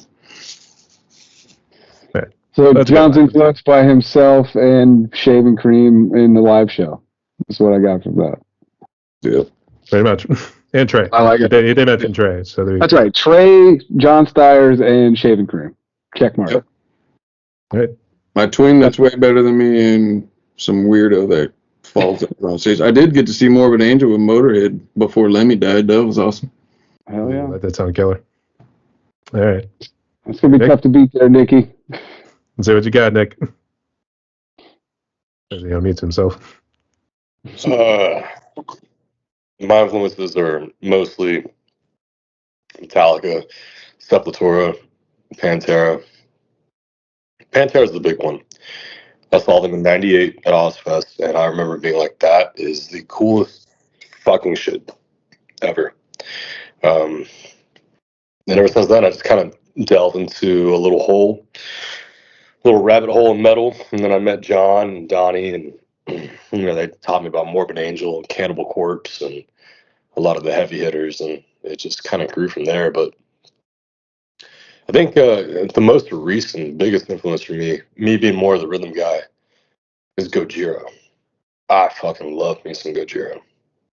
So That's John's good. influenced by himself and shaving cream in the live show. That's what I got from that. Yeah. Pretty much. And Trey. I like it. He did mention Trey. So there you That's go. right. Trey, John Stiers, and shaving cream. Check mark. Yep. Right. My twin that's way better than me, and some weirdo that falls up on stage. I did get to see Morbid Angel with Motorhead before Lemmy died. That was awesome. Hell yeah. That did sound killer. All right. It's going to be Nick? tough to beat there, Nicky. Let's see what you got, Nick. As he unmutes himself. My influences are mostly Metallica, Sepultura, Pantera. Pantera's the big one. I saw them in '98 at Ozfest, and I remember being like, that is the coolest fucking shit ever. And ever since then, I just kind of delved into a little rabbit hole in metal. And then I met John and Donny, and they taught me about Morbid Angel and Cannibal Corpse and a lot of the heavy hitters, and it just kind of grew from there. But I think the most recent, biggest influence for me being more of the rhythm guy, is Gojira. I fucking love me some Gojira.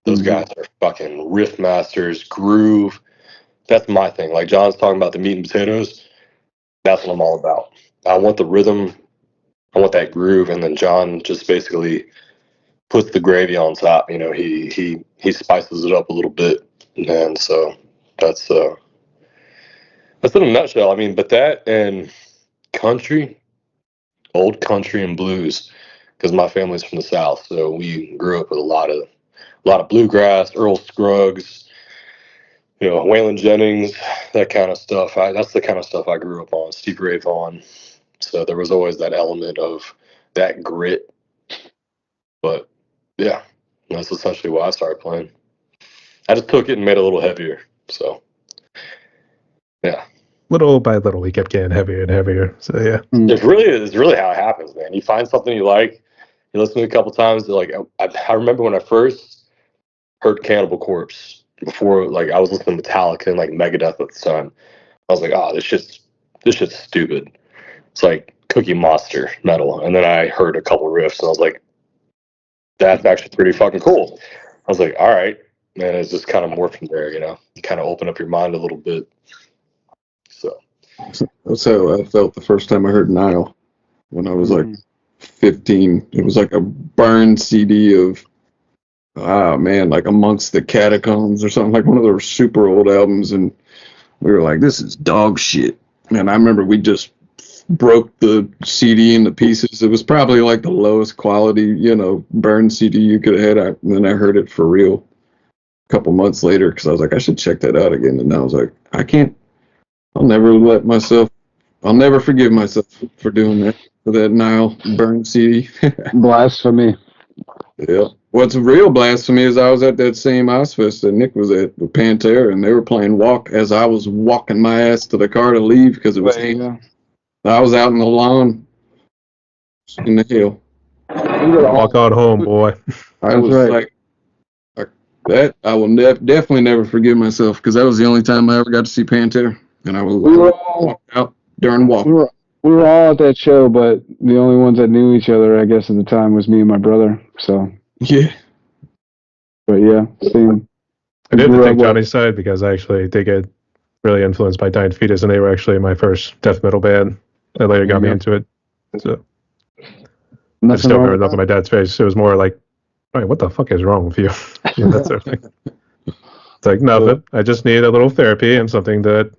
Those guys are fucking riff masters, groove. That's my thing. Like John's talking about the meat and potatoes. That's what I'm all about. I want the rhythm. I want that groove. And then John just basically puts the gravy on top. You know, he spices it up a little bit. And so that's in a nutshell. I mean, but that and country, old country and blues, because my family's from the South. So we grew up with a lot of bluegrass, Earl Scruggs, Waylon Jennings, that kind of stuff. That's the kind of stuff I grew up on. Stevie Ray Vaughan. So there was always that element of that grit. But yeah, that's essentially why I started playing. I just took it and made it a little heavier. So yeah. Little by little, he kept getting heavier and heavier. So yeah. It's really how it happens, man. You find something you like, you listen to it a couple times. Like I remember when I first heard Cannibal Corpse, before like I was listening to Metallica and like Megadeth at the time. I was like, oh, this shit's stupid. It's like Cookie Monster metal. And then I heard a couple riffs and I was like, that's actually pretty fucking cool. I was like, all right. And it's just kind of morphed from there, You kind of open up your mind a little bit. So That's how I felt the first time I heard Nile when I was like 15. It was like a burned CD of, like Amongst the Catacombs or something, like one of those super old albums. And we were like, this is dog shit. And I remember we just broke the CD into pieces. It was probably like the lowest quality, burned CD you could have had. And then I heard it for real a couple months later because I was like, I should check that out again. And I was like, I'll never forgive myself for doing that, for that Nile burned CD. Blasphemy. Yeah. What's real blasphemy is I was at that same Ozfest that Nick was at with Pantera, and they were playing Walk as I was walking my ass to the car to leave because it was I was out in the lawn in the hill. Walk on home, boy. I was like that. I will definitely never forgive myself because that was the only time I ever got to see Pantera, and I was walked out during Walk. We were all at that show, but the only ones that knew each other, I guess, at the time was me and my brother. So, Yeah. but yeah, same. I did grew the up Think with- Johnny side because I actually did get really influenced by Dying Fetus, and they were actually my first death metal band that later got me Yeah. into it. So I Nothing still wrong remember with the look on my dad's face. It was more like, "All right, what the fuck is wrong with you?" That sort of thing. It's like nothing. I just need a little therapy and something that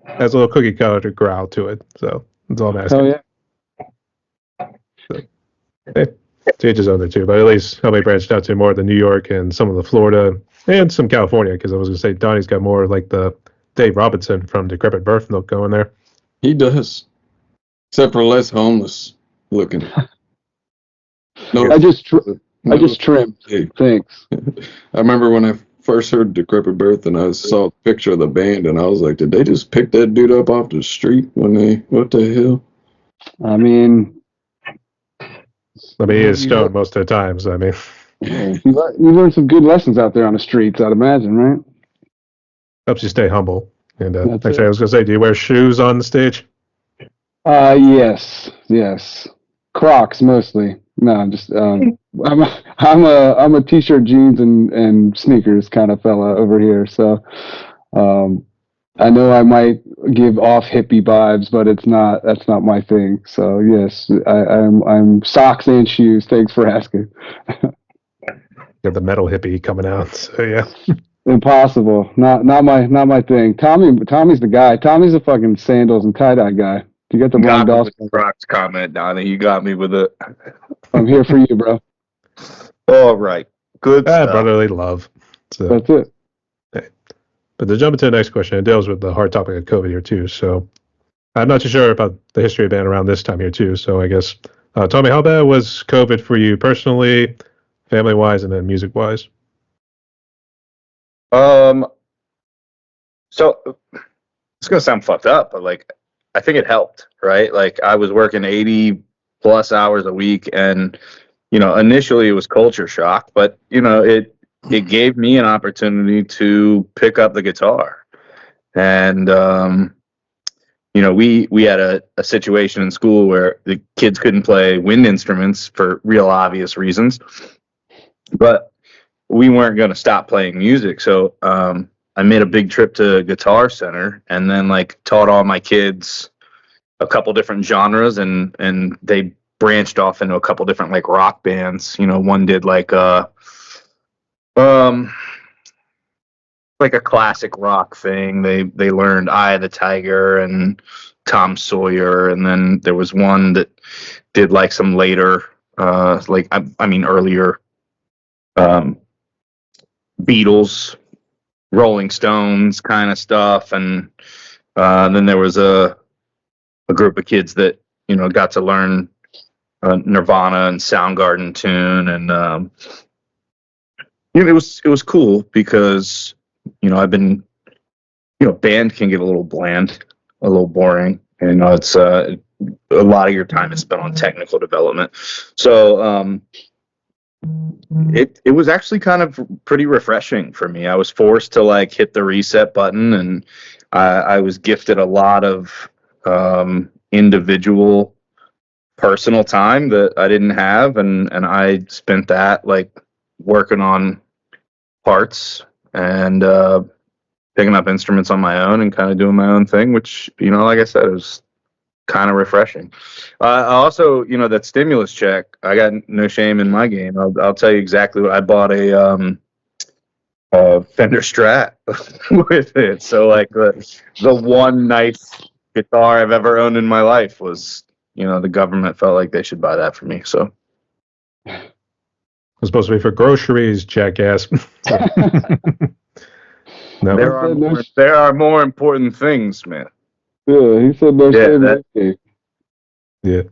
has a little cookie cutter growl to it. So that's all I'm that. asking. Hell yeah. Hey, to each his own there too, but at least helped me branched out to more of the New York and some of the Florida and some California, because I was going to say Donnie's got more like the Dave Robinson from Decrepit Birth Milk going there. He does. Except for less homeless looking. No, I just no- trimmed. Hey, Thanks. I remember when I first heard Decrepit Birth and I saw a picture of the band and I was like, did they just pick that dude up off the street what the hell? I mean, I mean, he is stoned most of the times. I mean, you learn some good lessons out there on the streets, I'd imagine, right? helps you stay humble. And That's actually, it. I was going to say, do you wear shoes on the stage? Yes. Crocs mostly. No, I'm just I'm a t-shirt, jeans, and sneakers kind of fella over here. So, I know I might give off hippie vibes, but that's not my thing. So yes, I'm socks and shoes. Thanks for asking. Got the metal hippie coming out. So yeah. Impossible. Not my thing. Tommy's the guy. Tommy's a fucking sandals and tie-dye guy. You got the wrong Got me Dawson. with the Crocs comment, Donnie. You got me with it. I'm here for you, bro. All right. Good stuff. Brotherly love. So, That's it. but to jump into the next question, it deals with the hard topic of COVID here too. So I'm not too sure about the history of band around this time here too. So I guess, Tommy, how bad was COVID for you personally, family-wise, and then music-wise? So it's gonna sound fucked up, but like I think it helped, right? Like I was working 80 plus hours a week, and initially it was culture shock, but it gave me an opportunity to pick up the guitar, and we had a situation in school where the kids couldn't play wind instruments for real obvious reasons, but we weren't going to stop playing music. So I made a big trip to Guitar Center and then like taught all my kids a couple different genres, and they branched off into a couple different like rock bands. One did like a classic rock thing. They learned Eye of the Tiger and Tom Sawyer, and then there was one that did like some later earlier Beatles, Rolling Stones kind of stuff, and then there was a group of kids that got to learn Nirvana and Soundgarden tune, and it was cool because I've been band can get a little bland, a little boring, and it's a lot of your time is spent on technical development, so it was actually kind of pretty refreshing for me. I was forced to like hit the reset button, and I was gifted a lot of individual personal time that I didn't have, and I spent that like working on parts and picking up instruments on my own and kind of doing my own thing, which like I said, it was kind of refreshing. I also, that stimulus check, I got no shame in my game. I'll tell you exactly what I bought: a Fender Strat with it. So like the one nice guitar I've ever owned in my life was, the government felt like they should buy that for me. So It was supposed to be for groceries, jackass. No. there are more important things, man. Yeah, he said no shame. that- Yeah.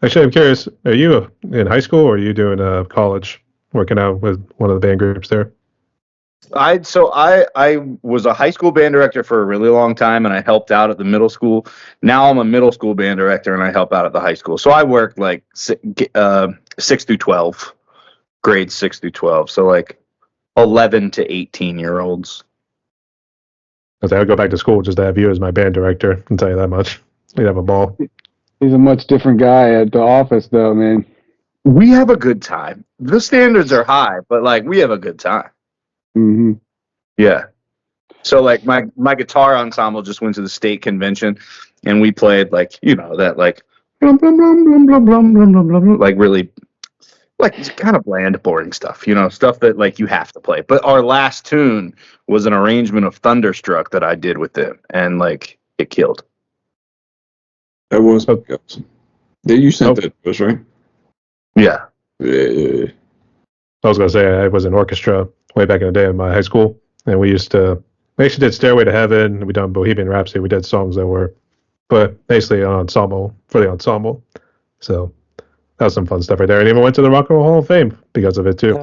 Actually, I'm curious. Are you in high school or are you doing college, working out with one of the band groups there? I was a high school band director for a really long time, and I helped out at the middle school. Now I'm a middle school band director, and I help out at the high school. So I worked like 6 through 12, grades 6 through 12. So like 11 to 18-year-olds. Because I would go back to school just to have you as my band director. I can tell you that much. We'd have a ball. He's a much different guy at the office, though, man. We have a good time. The standards are high, but like we have a good time. Hmm. Yeah. So like my guitar ensemble just went to the state convention, and we played like that like blum, blum, blum, blum, blum, blum, blum, blum, blum, like really like it's kind of bland, boring stuff. Stuff that like you have to play. But our last tune was an arrangement of Thunderstruck that I did with them, and like it killed. That was you sent that to us, right? Yeah. Yeah. I was gonna say I was in orchestra way back in the day in my high school, and we actually did Stairway to Heaven. We done Bohemian Rhapsody. We did songs that were, but basically an ensemble for the ensemble. So that was some fun stuff right there. And even went to the Rock and Roll Hall of Fame because of it too.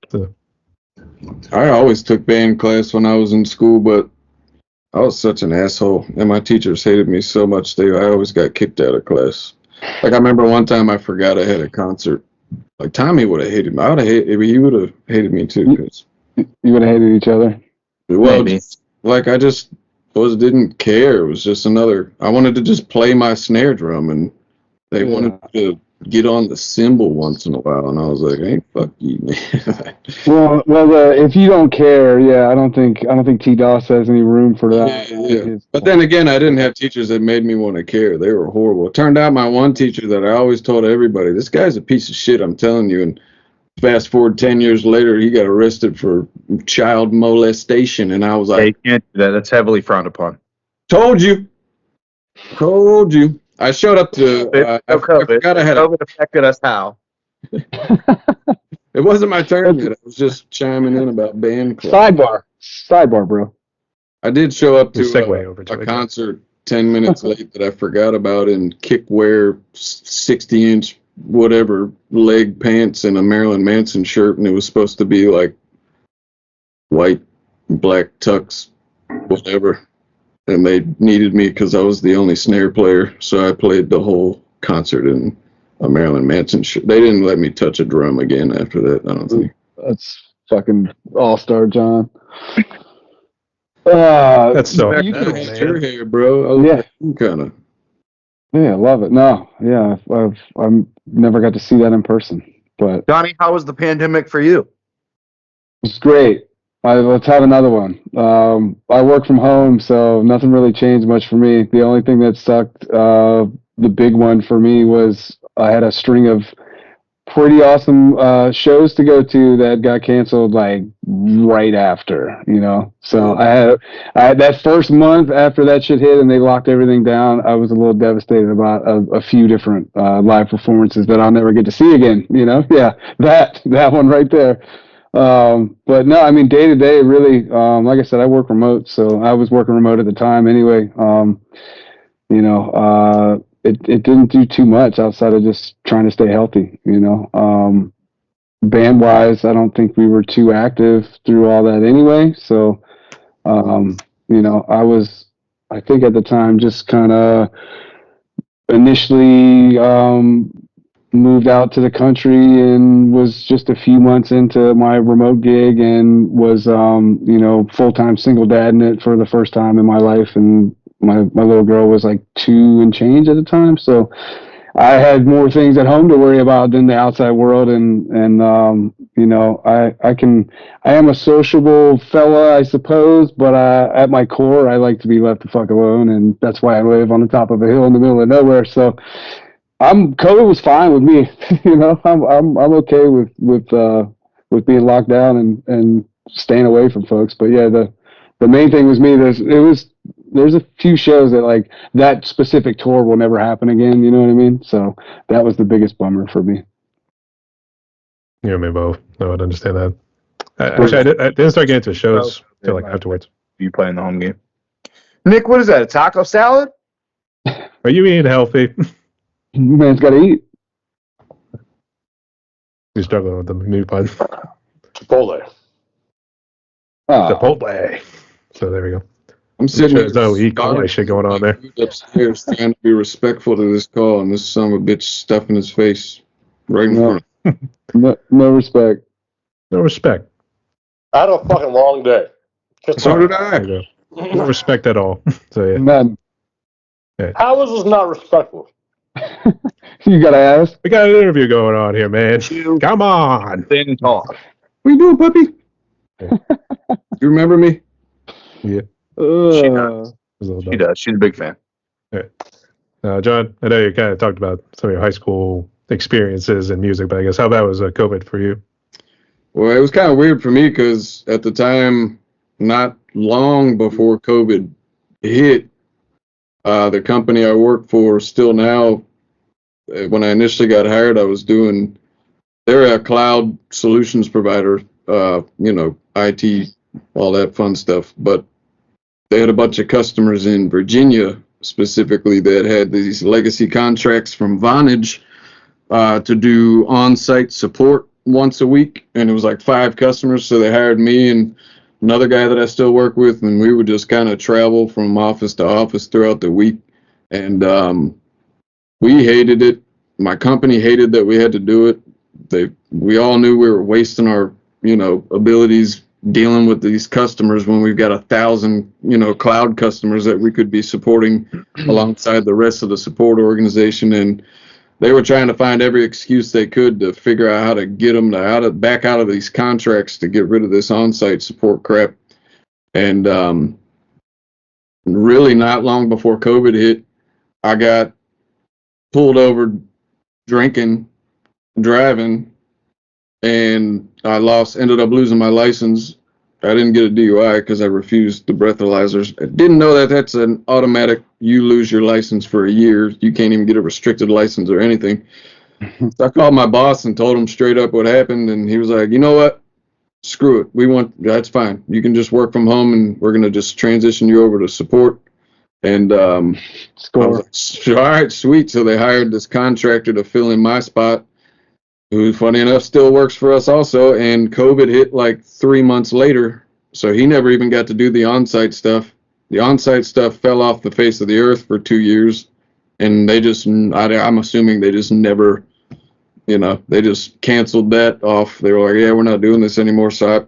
So, I always took band class when I was in school, but I was such an asshole, and my teachers hated me so much. I always got kicked out of class. Like I remember one time I forgot I had a concert. Like Tommy would have hated me. He would have hated me too. Cause, You would have hated each other. well, I just didn't care. It was just I wanted to just play my snare drum, and they wanted to get on the cymbal once in a while, and I was like, "Hey, fuck you, man." Well, if you don't care, yeah, I don't think T. Doss has any room for that. Yeah. But then again, I didn't have teachers that made me want to care. They were horrible. It turned out my one teacher that I always told everybody, this guy's a piece of shit, I'm telling you. And fast forward 10 years later, he got arrested for child molestation. And I was like, you can't do that. That's heavily frowned upon. Told you. I showed up to, I forgot I had COVID affected us how? It wasn't my turn yet. I was just chiming in about band club. Sidebar, bro. I did show up to a concert 10 minutes late that I forgot about in kickwear, 60-inch whatever leg pants and a Marilyn Manson shirt, and it was supposed to be like white, black tux, whatever. And they needed me because I was the only snare player, so I played the whole concert in a Marilyn Manson shirt. They didn't let me touch a drum again after that, I don't think. That's fucking all-star, John. that's so your hair, bro. Yeah, kind of. Yeah, I love it. No, yeah, I've never got to see that in person, but Donny, how was the pandemic for you? it's great. Let's have another one. I work from home, so nothing really changed much for me. The only thing that sucked, the big one for me was I had a string of pretty awesome shows to go to that got canceled like right after, So I had that first month after that shit hit and they locked everything down. I was a little devastated about a few different live performances that I'll never get to see again. Yeah, that one right there. But no, I mean day to day, really. Like I said, I work remote, so I was working remote at the time anyway. It didn't do too much outside of just trying to stay healthy, Band wise, I don't think we were too active through all that anyway. So, I think at the time just kind of initially moved out to the country and was just a few months into my remote gig and was, full-time single dad in it for the first time in my life. And my little girl was like 2 and change at the time. So I had more things at home to worry about than the outside world. And I am a sociable fella, I suppose, but at my core, I like to be left the fuck alone. And that's why I live on the top of a hill in the middle of nowhere. So COVID was fine with me. I'm okay with being locked down and staying away from folks. But yeah, the main thing was me. There's a few shows that like that specific tour will never happen again. You know what I mean? So that was the biggest bummer for me. You and me both. I would understand that. Actually, I didn't start getting into shows till like afterwards. You playing the home game? Nick, what is that? A taco salad? Are you eating healthy? Man's got to eat. You're struggling with the new pun. Chipotle. Chipotle. So there we go. I'm sitting There's no E. coli shit going on there. Upstairs trying to be respectful to this call, and this son of a bitch stuffing his face right in front of me. No respect. No respect. I had a fucking long day. So did I. No respect at all. So yeah. None. How is this not respectful? You gotta ask. We got an interview going on here, man. Come on. Then talk. What you doing, puppy? You remember me? Yeah. She does. It was a little She dumb. does. She's a big fan. John, I know you kind of talked about some of your high school experiences in music, but I guess how that was COVID for you. Well, it was kind of weird for me because at the time, not long before COVID hit, the company I work for still now, when I initially got hired, they're a cloud solutions provider, IT, all that fun stuff. But they had a bunch of customers in Virginia specifically that had these legacy contracts from Vonage to do on-site support once a week, and it was like 5 customers, so they hired me and another guy that I still work with, and we would just kind of travel from office to office throughout the week, and we hated it. My company hated that we had to do it. We all knew we were wasting our abilities dealing with these customers when we've got 1,000 cloud customers that we could be supporting alongside the rest of the support organization, and they were trying to find every excuse they could to figure out how to get them back out of these contracts to get rid of this on-site support crap. And really not long before COVID hit, I got pulled over drinking, driving, and I ended up losing my license. I didn't get a DUI because I refused the breathalyzers. I didn't know that that's an automatic, you lose your license for a year. You can't even get a restricted license or anything. So I called my boss and told him straight up what happened, and he was like, you know what? Screw it. That's fine. You can just work from home, and we're going to just transition you over to support. And I was like, all right, sweet. So they hired this contractor to fill in my spot, who, funny enough, still works for us also. And COVID hit like 3 months later, so he never even got to do the on-site stuff. The on-site stuff fell off the face of the earth for 2 years, and I'm assuming they just never, they just canceled that off. They were like, yeah, we're not doing this anymore. So I,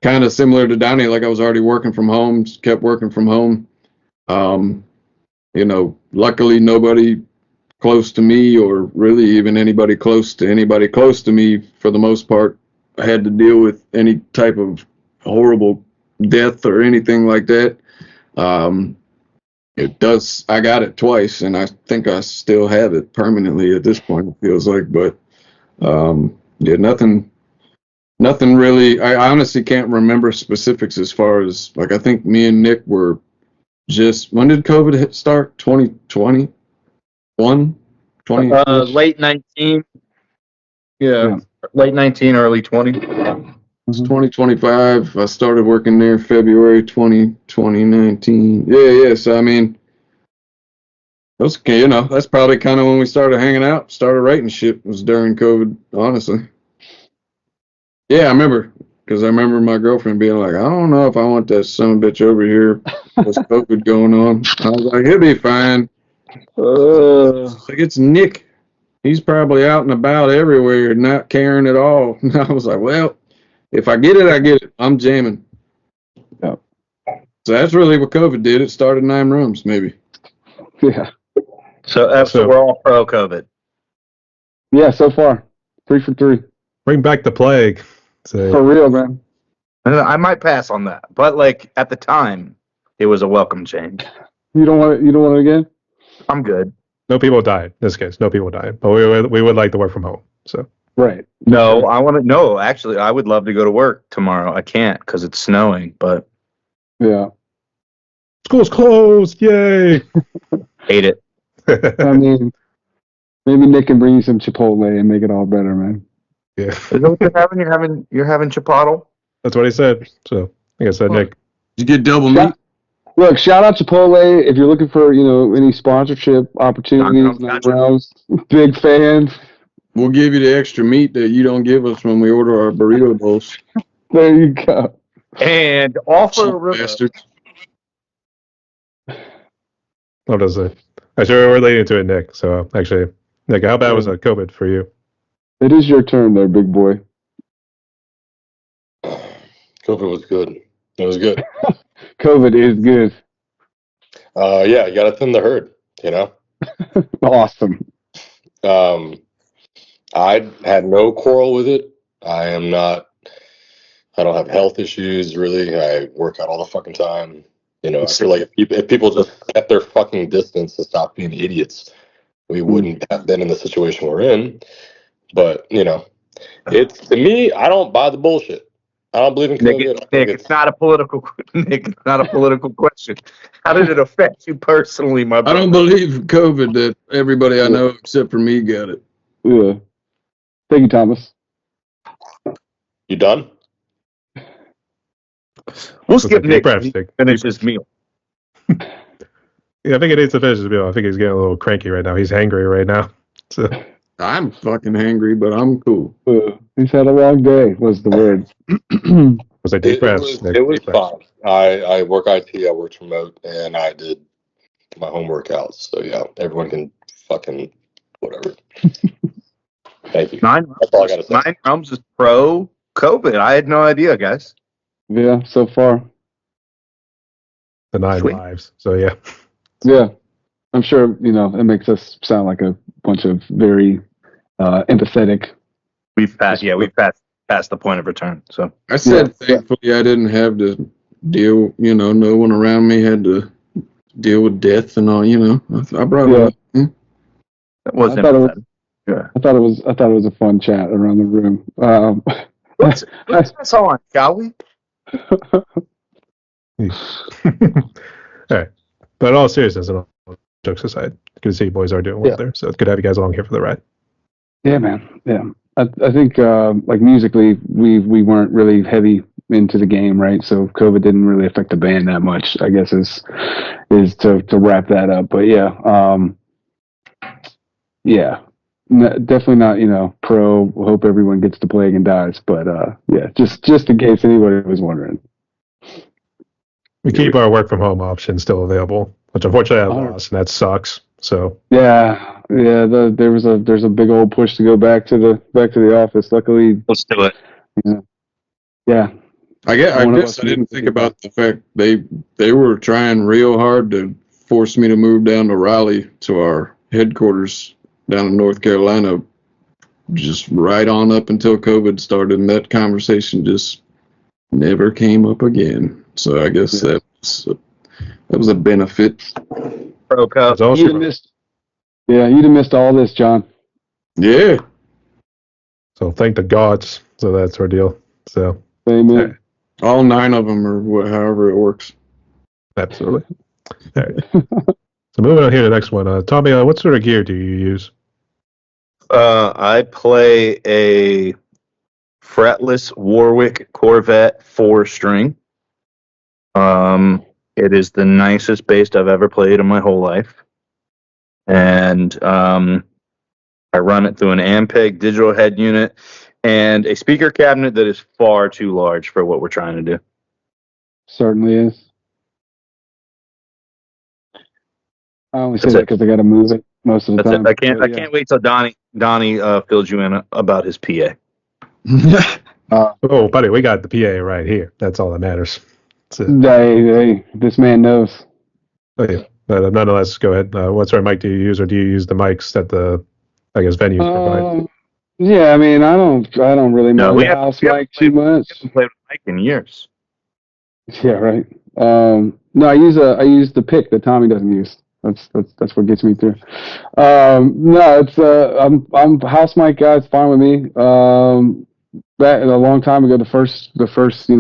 kind of similar to Donny, like I was already working from home, just kept working from home. Luckily nobody close to me, or really even anybody close to me for the most part, had to deal with any type of horrible death or anything like that. I got it twice, and I think I still have it permanently at this point, it feels like, but nothing really. I honestly can't remember specifics as far as, like, I think me and Nick were when did COVID start? 2021? 20? Late 19. Yeah. Late 19, early 20. It's 2025. I started working there February 2019. Yeah. So, I mean, that's probably kind of when we started hanging out, started writing shit, was during COVID, honestly. Yeah, I remember. Because I remember my girlfriend being like, I don't know if I want that son of a bitch over here with COVID going on. I was like, he'll be fine. Like, it's Nick. He's probably out and about everywhere, not caring at all. And I was like, well, if I get it, I get it. I'm jamming. Yeah. So that's really what COVID did. It started 9 rooms, maybe. Yeah. So we're all pro COVID. Yeah, so far. 3 for 3. Bring back the plague. For real, man. I might pass on that, but like at the time, it was a welcome change. You don't want it again? I'm good. No people died in this case. No people died, but we would like to work from home. So right. No, actually, I would love to go to work tomorrow. I can't because it's snowing, but yeah. School's closed. Yay. Hate it. I mean, maybe Nick can bring you some Chipotle and make it all better, man. Yeah. Is that what you're having Chipotle? That's what he said. So like I said, Nick. Did you get double meat? Look, shout out Chipotle if you're looking for, any sponsorship opportunities. Big fan. We'll give you the extra meat that you don't give us when we order our burrito bowls. There you go. And offer bastards. What does it? Actually, we're relating to it, Nick. So actually, Nick, how bad was COVID for you? It is your turn there, big boy. COVID was good. It was good. COVID is good. Yeah, you got to thin the herd. You know, Awesome. I had no quarrel with it. I am not. I don't have health issues really. I work out all the fucking time. You know, I feel like if people just kept their fucking distance and stopped being idiots, we wouldn't have been in the situation we're in. But you know, it's to me, I don't buy the bullshit. I don't believe in COVID. Nick, it's not a political. Nick, it's not a political question. How did it affect you personally, my I brother? don't believe COVID that everybody I know except for me got it. Yeah. Thank you, Thomas. You done? We'll skip like Nick. perhaps He Nick. finish his meal. Yeah, I think he needs to finish his meal. I think he's getting a little cranky right now. He's hangry right now. So I'm fucking hangry, but I'm cool. He's had a long day, was the word. was like deep breaths. Nick, It was deep breaths. fine. I work IT. I worked remote, and I did my home workouts. So yeah, everyone can fucking whatever. Thank you. That's all I gotta say. 9 Realms is pro COVID. I had no idea, guys. Yeah, so far. The 9 Sweet. lives. So yeah. Yeah. I'm sure, it makes us sound like a bunch of very empathetic. We've passed the point of return. So I said thankfully I didn't have to deal, no one around me had to deal with death and all, I brought it up. that was I thought it was- empathetic. Yeah. I thought it was a fun chat around the room. Let's press on, shall we? All right. But in all seriousness and all jokes aside, good to see you boys are doing well there. So it's good to have you guys along here for the ride. Yeah, man. Yeah. I think like musically we weren't really heavy into the game, right? So COVID didn't really affect the band that much, I guess is to wrap that up. But definitely not, pro hope everyone gets to play and dies, but just in case anybody was wondering. We keep our work from home option still available, which unfortunately I 100%. lost, and that sucks. So Yeah. There's a big old push to go back to the office. Luckily, Let's do it. yeah. I guess I didn't think about the fact they were trying real hard to force me to move down to Raleigh to our headquarters down in North Carolina, just right on up until COVID started, and that conversation just never came up again. So I guess that was a benefit. Pro Cup. You'd have missed all this, John. Yeah. So thank the gods. So that's our deal. So Amen. All 9 of them, or however it works. absolutely. All right. So moving on here to the next one. Tommy, what sort of gear do you use? I play a fretless Warwick Corvette 4-string. It is the nicest bass I've ever played in my whole life. And I run it through an Ampeg digital head unit and a speaker cabinet that is far too large for what we're trying to do. Certainly is. I only say that because I got to move it most of the time. I can't wait till Donny fills you in about his PA. Oh, buddy, we got the PA right here. That's all that matters. Hey, this man knows. Oh, yeah. Nonetheless, go ahead. What sort of mic do you use, or do you use the mics that the, venues provide? Yeah, I mean, I don't really know the house mic too much. I haven't played with mic in years. Yeah, right. No, I use the pick that Tommy doesn't use. That's what gets me through. No, it's I'm house mic guy. It's fine with me. That a long time ago, the first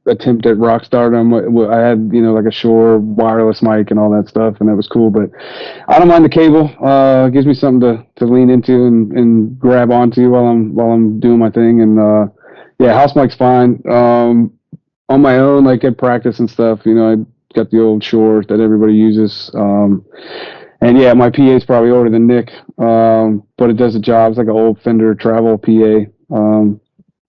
attempt at rock stardom, I had like a Shure wireless mic and all that stuff, and that was cool. But I don't mind the cable. It gives me something to lean into and grab onto while I'm doing my thing. And house mic's fine. On my own, like at practice and stuff, I got the old Shure that everybody uses. And yeah, my PA is probably older than Nick, but it does the job. It's like an old Fender Travel PA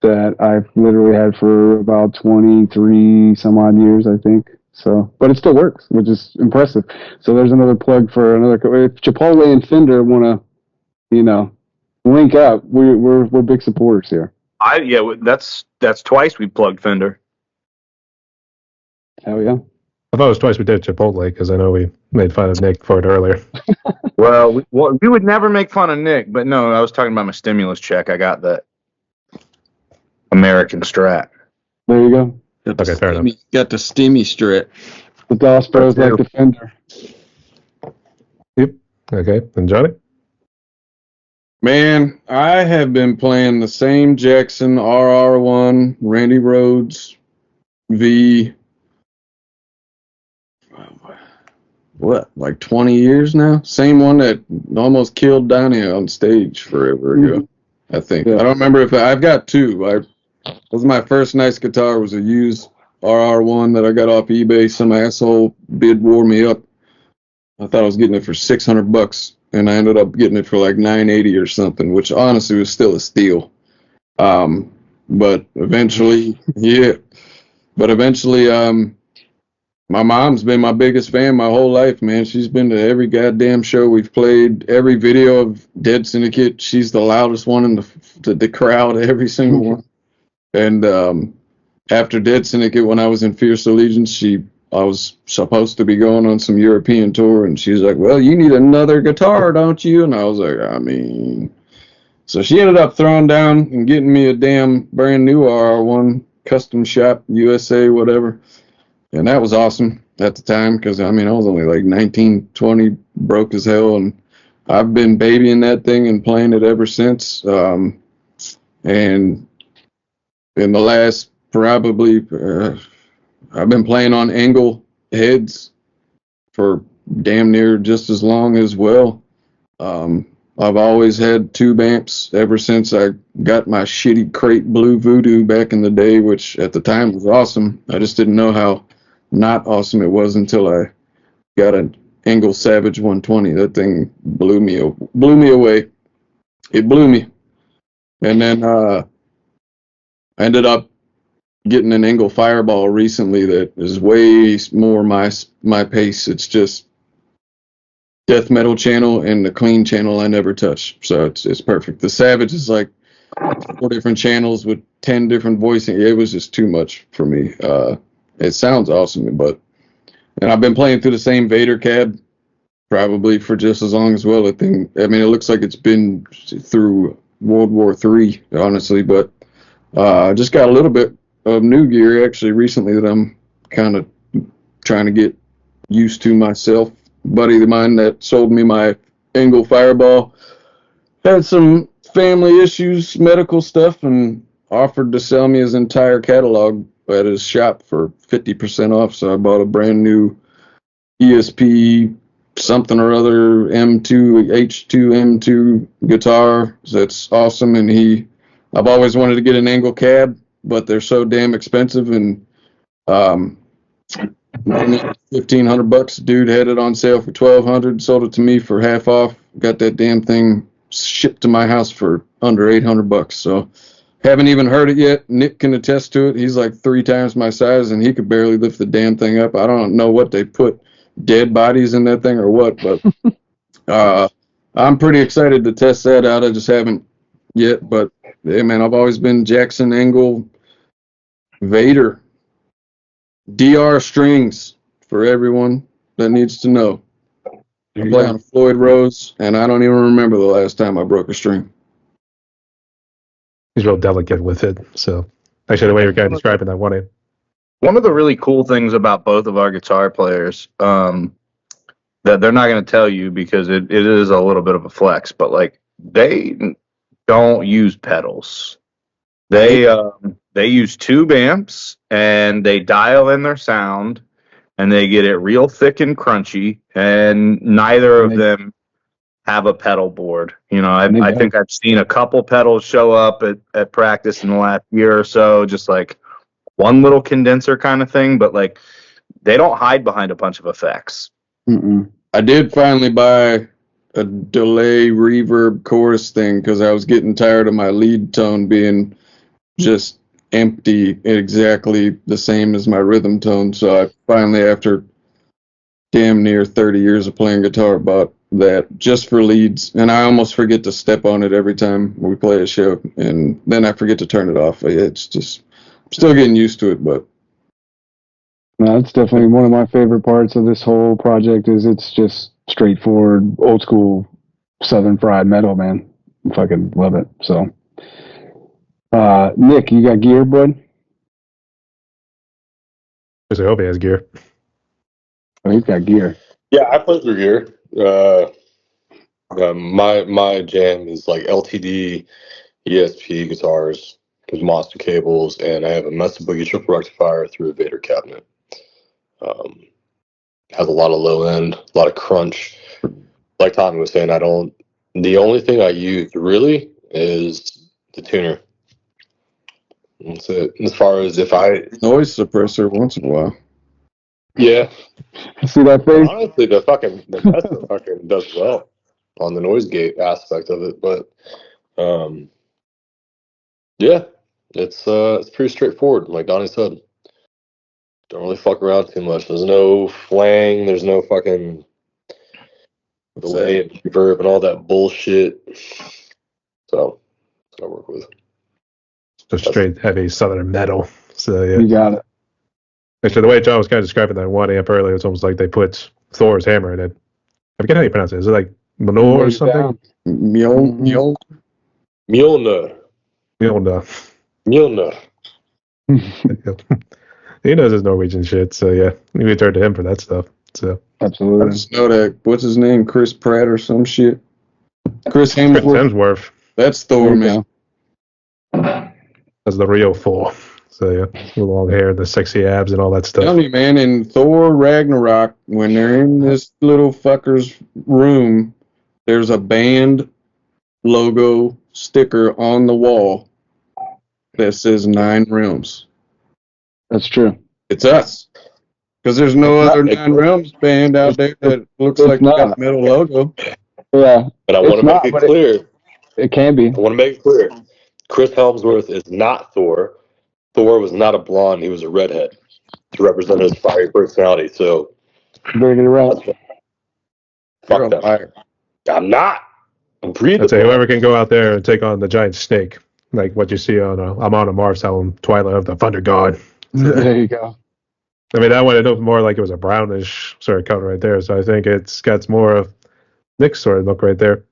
that I've literally had for about 23 some odd years, I think. So, but it still works, which is impressive. So there's another plug for another. If Chipotle and Fender want to, link up, we're big supporters here. That's twice we plugged Fender. Hell yeah. I thought it was twice we did Chipotle because I know we made fun of Nick for it earlier. Well, we would never make fun of Nick, but no, I was talking about my stimulus check. I got the American Strat. There you go. Okay, fair enough. Got the steamy strip. The DOS Bros That's like Defender. Yep. Okay, and Johnny? Man, I have been playing the same Jackson RR1, Randy Rhodes V. What, like 20 years now? Same one that almost killed Donny on stage forever ago, I think. Yeah. I don't remember if I've got two. That was my first nice guitar. Was a used RR1 that I got off eBay. Some asshole bid wore me up. I thought I was getting it for $600, and I ended up getting it for like $980 or something, which honestly was still a steal. But eventually, my mom's been my biggest fan my whole life, man. She's been to every goddamn show we've played, every video of Dead Syndicate. She's the loudest one in the crowd, every single one. And after Dead Syndicate, when I was in Fierce Allegiance, I was supposed to be going on some European tour, and she's like, well, you need another guitar, don't you? And I was like, so she ended up throwing down and getting me a damn brand new RR1 custom shop, USA, whatever. And that was awesome at the time because, I was only like 19, 20, broke as hell. And I've been babying that thing and playing it ever since. And in the last probably, I've been playing on angle heads for damn near just as long as well. I've always had tube amps ever since I got my shitty crate Blue Voodoo back in the day, which at the time was awesome. I just didn't know how not awesome it was until I got an Engel Savage 120. That thing blew me away. It blew me. And then I ended up getting an Engel Fireball recently that is way more my pace. It's just death metal channel and the clean channel I never touch. So it's perfect. The Savage is like 4 different channels with 10 different voicing. It was just too much for me. It sounds awesome, and I've been playing through the same Vader cab probably for just as long as well. It looks like it's been through World War III, honestly, but I just got a little bit of new gear actually recently that I'm kind of trying to get used to myself. A buddy of mine that sold me my Engel Fireball had some family issues, medical stuff, and offered to sell me his entire catalog at his shop for 50% off. So I bought a brand new ESP something or other M2 H2 M2 guitar. That's awesome. And I've always wanted to get an Engel cab, but they're so damn expensive. And $1,500. Dude had it on sale for $1,200. Sold it to me for half off. Got that damn thing shipped to my house for under $800. So haven't even heard it yet. Nick can attest to it. He's like 3 times my size, and he could barely lift the damn thing up. I don't know what they put dead bodies in that thing or what, but I'm pretty excited to test that out. I just haven't yet. But yeah, man, I've always been Jackson, Engel, Vader, DR strings for everyone that needs to know. I play on Floyd Rose, and I don't even remember the last time I broke a string. He's real delicate with it. So actually, the way you're kind of describing that one. One of the really cool things about both of our guitar players that they're not going to tell you because it is a little bit of a flex, but like they don't use pedals. They use tube amps and they dial in their sound and they get it real thick and crunchy, and neither of them have a pedal board. I think I've seen a couple pedals show up at practice in the last year or so, just like one little condenser kind of thing, but like they don't hide behind a bunch of effects. I did finally buy a delay reverb chorus thing because I was getting tired of my lead tone being just empty, exactly the same as my rhythm tone. So I finally, after damn near 30 years of playing guitar, bought that just for leads. And I almost forget to step on it every time we play a show, and then I forget to turn it off. It's just, I'm still getting used to it, but No, that's definitely one of my favorite parts of this whole project. Is it's just straightforward, old school Southern fried metal, man. I fucking love it. So, Nick, you got gear, bud? I hope he has gear. Oh, he's got gear. Yeah, I play through gear. My jam is like LTD, ESP guitars with monster cables, and I have a Mesa Boogie triple rectifier through a Vader cabinet. Has a lot of low end, a lot of crunch. Like Tommy was saying, the only thing I use really is the tuner. That's it. As far as if I Noise suppressor once in a while. yeah, See that face? honestly, the Mesa fucking does well on the noise gate aspect of it, but yeah, it's pretty straightforward. Like Donny said, don't really fuck around too much. There's no flang. There's no fucking delay and reverb and all that bullshit. So that's what I work with. Just straight heavy Southern metal. So yeah. You got it. Actually, the way John was kind of describing that 1 amp earlier, it's almost like they put Thor's hammer in it. I forget how you pronounce it. Is it like Manor or something? Mjolnir. Mjolnir. He knows his Norwegian shit, so yeah, we turn to him for that stuff. So I Absolutely. just know that, what's his name? Chris Pratt or some shit? Chris Chris Hemsworth. Hemsworth That's Thor, man. is the real Thor. So yeah, the long hair, the sexy abs, and all that stuff. Tell me, man, in Thor Ragnarok, when they're in this little fucker's room, there's a band logo sticker on the wall that says 9 Realms. That's true. It's us. Because there's no other 9 Realms band out there that looks like they got a metal logo. Yeah. And I want to make it clear. It can be. I want to make it clear. Chris Hemsworth is not Thor. Thor was not a blonde. He was a redhead to represent his fiery personality. So, Bring it around. You're fuck a liar. that. I'm not. I'm breathing. I'd say whoever can go out there and take on the giant snake, like what you see on I'm on a Mars album, Twilight of the Thunder God. There you go. I mean, that one, it looked more like it was a brownish sort of color right there. So I think it's got more of Nick's sort of look right there.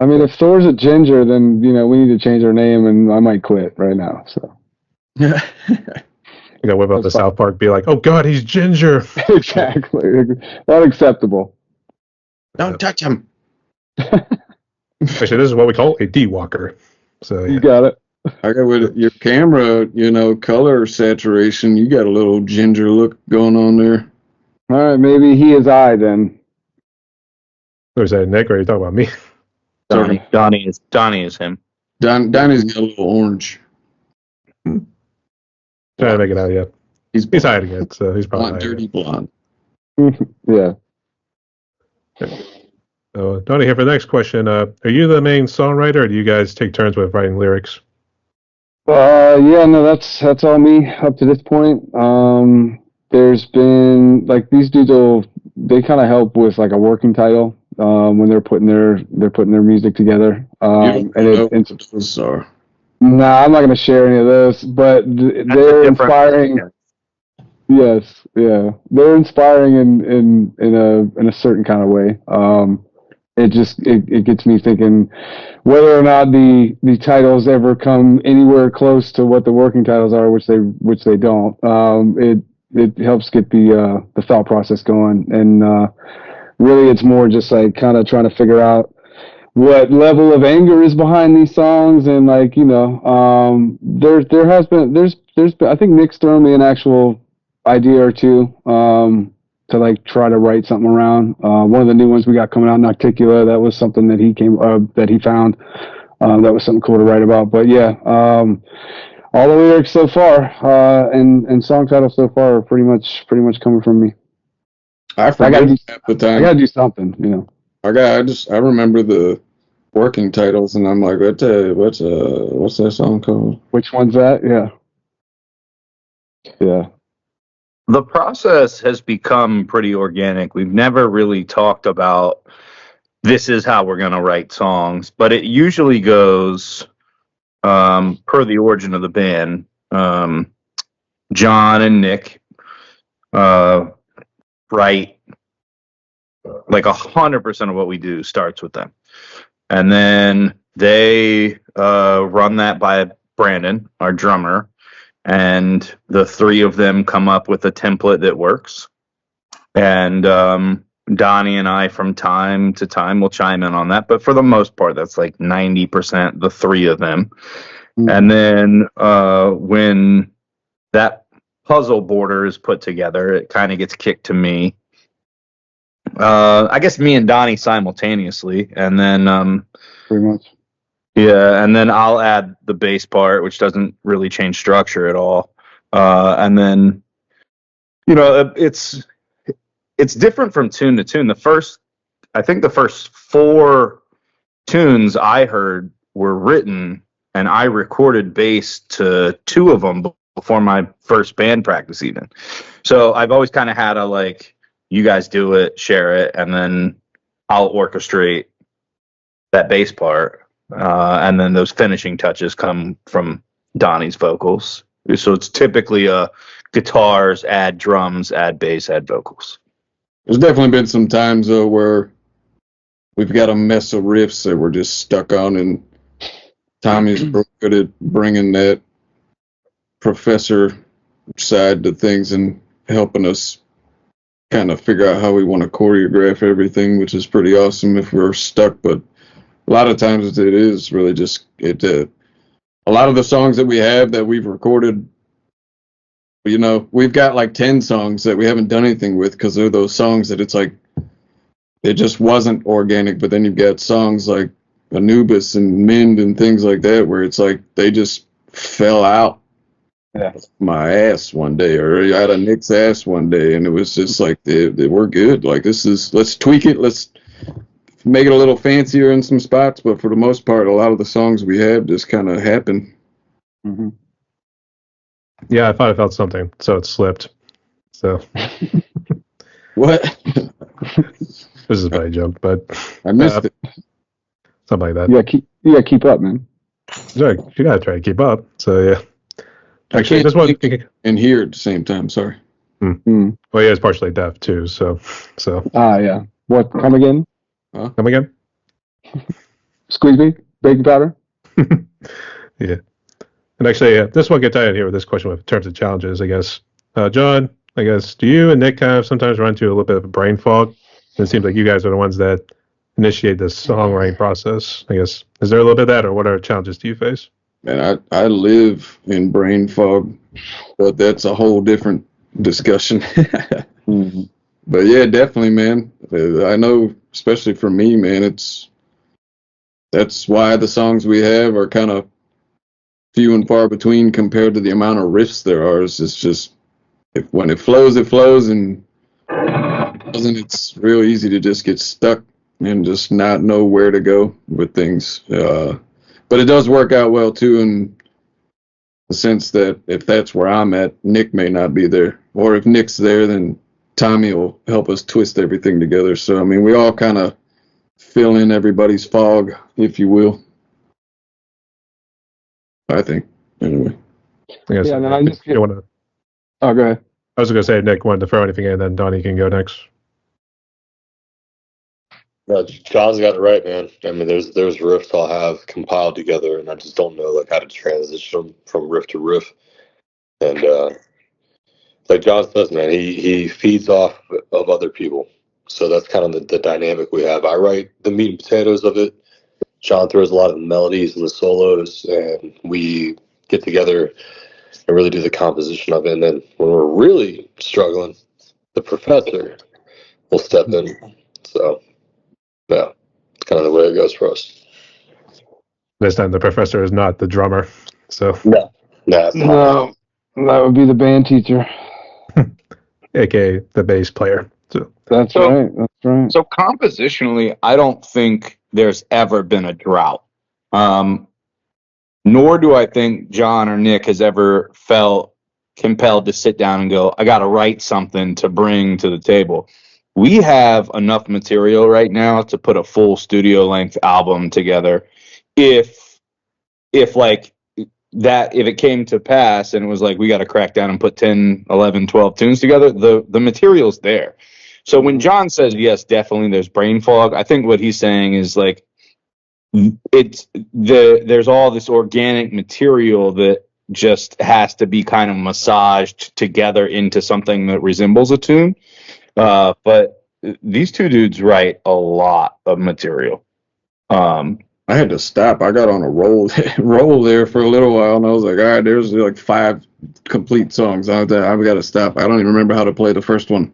I mean, if Thor's a ginger, then, we need to change our name, and I might quit right now. So. You know, whip up the South Park, be like, oh God, he's ginger. Exactly. Unacceptable. Don't touch him. Actually, this is what we call a D-walker. So You yeah. got it. I got with your camera, color saturation. You got a little ginger look going on there. All right, maybe he is I then. Was that Nick, or are you talking about me? Donnie is him. Donnie's got a little orange. Trying to make it out, yeah. He's He's hiding it, so he's probably blonde, hiding dirty blonde. Yeah. it. So, Donny, here for the next question. Are you the main songwriter, or do you guys take turns with writing lyrics? Yeah, no, that's all me up to this point. There's been these dudes they kind of help with like a working title when they're putting their music together. You don't know what those are. Nah, I'm not gonna share any of those, but they're inspiring. Yes, yeah, they're inspiring in a certain kind of way. It gets me thinking whether or not the titles ever come anywhere close to what the working titles are, which they don't. It helps get the thought process going, and really it's more just like kind of trying to figure out what level of anger is behind these songs, and there's been, I think Nick's thrown me an actual idea or two to try to write something around. One of the new ones we got coming out, Nocticula, that was something that he found. That was something cool to write about. But yeah, all the lyrics so far and song titles so far are pretty much coming from me. I forget half the time. I gotta do something, I remember the working titles, and I'm like, what's that song called? Which one's that? Yeah. The process has become pretty organic. We've never really talked about this is how we're going to write songs, but it usually goes per the origin of the band. John and Nick write like 100% of what we do starts with them. And then they run that by Brandon, our drummer, and the three of them come up with a template that works. And Donnie and I, from time to time, will chime in on that. But for the most part, that's like 90%, the three of them. Mm-hmm. And then when that puzzle border is put together, it kind of gets kicked to me. I guess me and Donnie simultaneously, and then pretty much. Yeah, and then I'll add the bass part, which doesn't really change structure at all. And then, it's different from tune to tune. I think the first 4 tunes I heard were written, and I recorded bass to 2 of them before my first band practice even. So I've always kind of had a, like, you guys do it, share it, and then I'll orchestrate that bass part. And then those finishing touches come from Donnie's vocals. So it's typically guitars, add drums, add bass, add vocals. There's definitely been some times, though, where we've got a mess of riffs that we're just stuck on, and Tommy's good at bringing that professor side to things and helping us kind of figure out how we want to choreograph everything, which is pretty awesome if we're stuck. But a lot of times it is really just a lot of the songs that we have that we've recorded, we've got like 10 songs that we haven't done anything with because they're those songs that it's like it just wasn't organic. But then you've got songs like Anubis and Mend and things like that where it's like they just fell out my ass one day or out of Nick's ass one day, and it was just like they were good. Like, let's tweak it, let's make it a little fancier in some spots, but for the most part, a lot of the songs we have just kind of happen. Mm-hmm. Yeah, I thought I felt something, so it slipped. So what? This is a funny joke, but I missed it. Something like that. You gotta keep up, man. Sorry, you gotta try to keep up. So yeah, actually, this one and hear at the same time. Sorry. Well, yeah, it's partially deaf too. So. Yeah. What? Come again? Come again? Squeeze me, baking powder. Yeah. And actually, this one gets tied here with this question in terms of challenges, I guess. John, I guess, do you and Nick kind of sometimes run into a little bit of a brain fog? And it seems like you guys are the ones that initiate this songwriting process, I guess. Is there a little bit of that, or what other challenges do you face? Man, I live in brain fog, but that's a whole different discussion. Mm-hmm. But yeah, definitely, man. I know, especially for me, man, that's why the songs we have are kind of few and far between compared to the amount of riffs there are. It's just when it flows, it flows, and it's real easy to just get stuck and just not know where to go with things. But it does work out well too, in the sense that if that's where I'm at, Nick may not be there, or if Nick's there, then Tommy will help us twist everything together. So, I mean, we all kind of fill in everybody's fog, if you will. I think, anyway. Yeah, and then I just you want to. Oh, go ahead. I was going to say Nick wanted to throw anything in, then Donnie can go next. No, John's got it right, man. I mean, there's riffs I'll have compiled together, and I just don't know like how to transition from riff to riff. And like John says, man, he feeds off of other people. So that's kind of the dynamic we have. I write the meat and potatoes of it. John throws a lot of the melodies and the solos, and we get together and really do the composition of it. And then when we're really struggling, the professor will step in. So, yeah, it's kind of the way it goes for us. This time the professor is not the drummer. So No, that would be the band teacher. AKA the bass player. So That's right. So compositionally, I don't think there's ever been a drought. Nor do I think John or Nick has ever felt compelled to sit down and go, I got to write something to bring to the table. We have enough material right now to put a full studio length album together. If like that if it came to pass and it was like, we got to crack down and put 10, 11, 12 tunes together, the material's there. So when John says, yes, definitely there's brain fog, I think what he's saying is like, there's all this organic material that just has to be kind of massaged together into something that resembles a tune. But these two dudes write a lot of material. I had to stop. I got on a roll there for a little while, and I was like, all right, there's like 5 complete songs. I've got to stop. I don't even remember how to play the first one.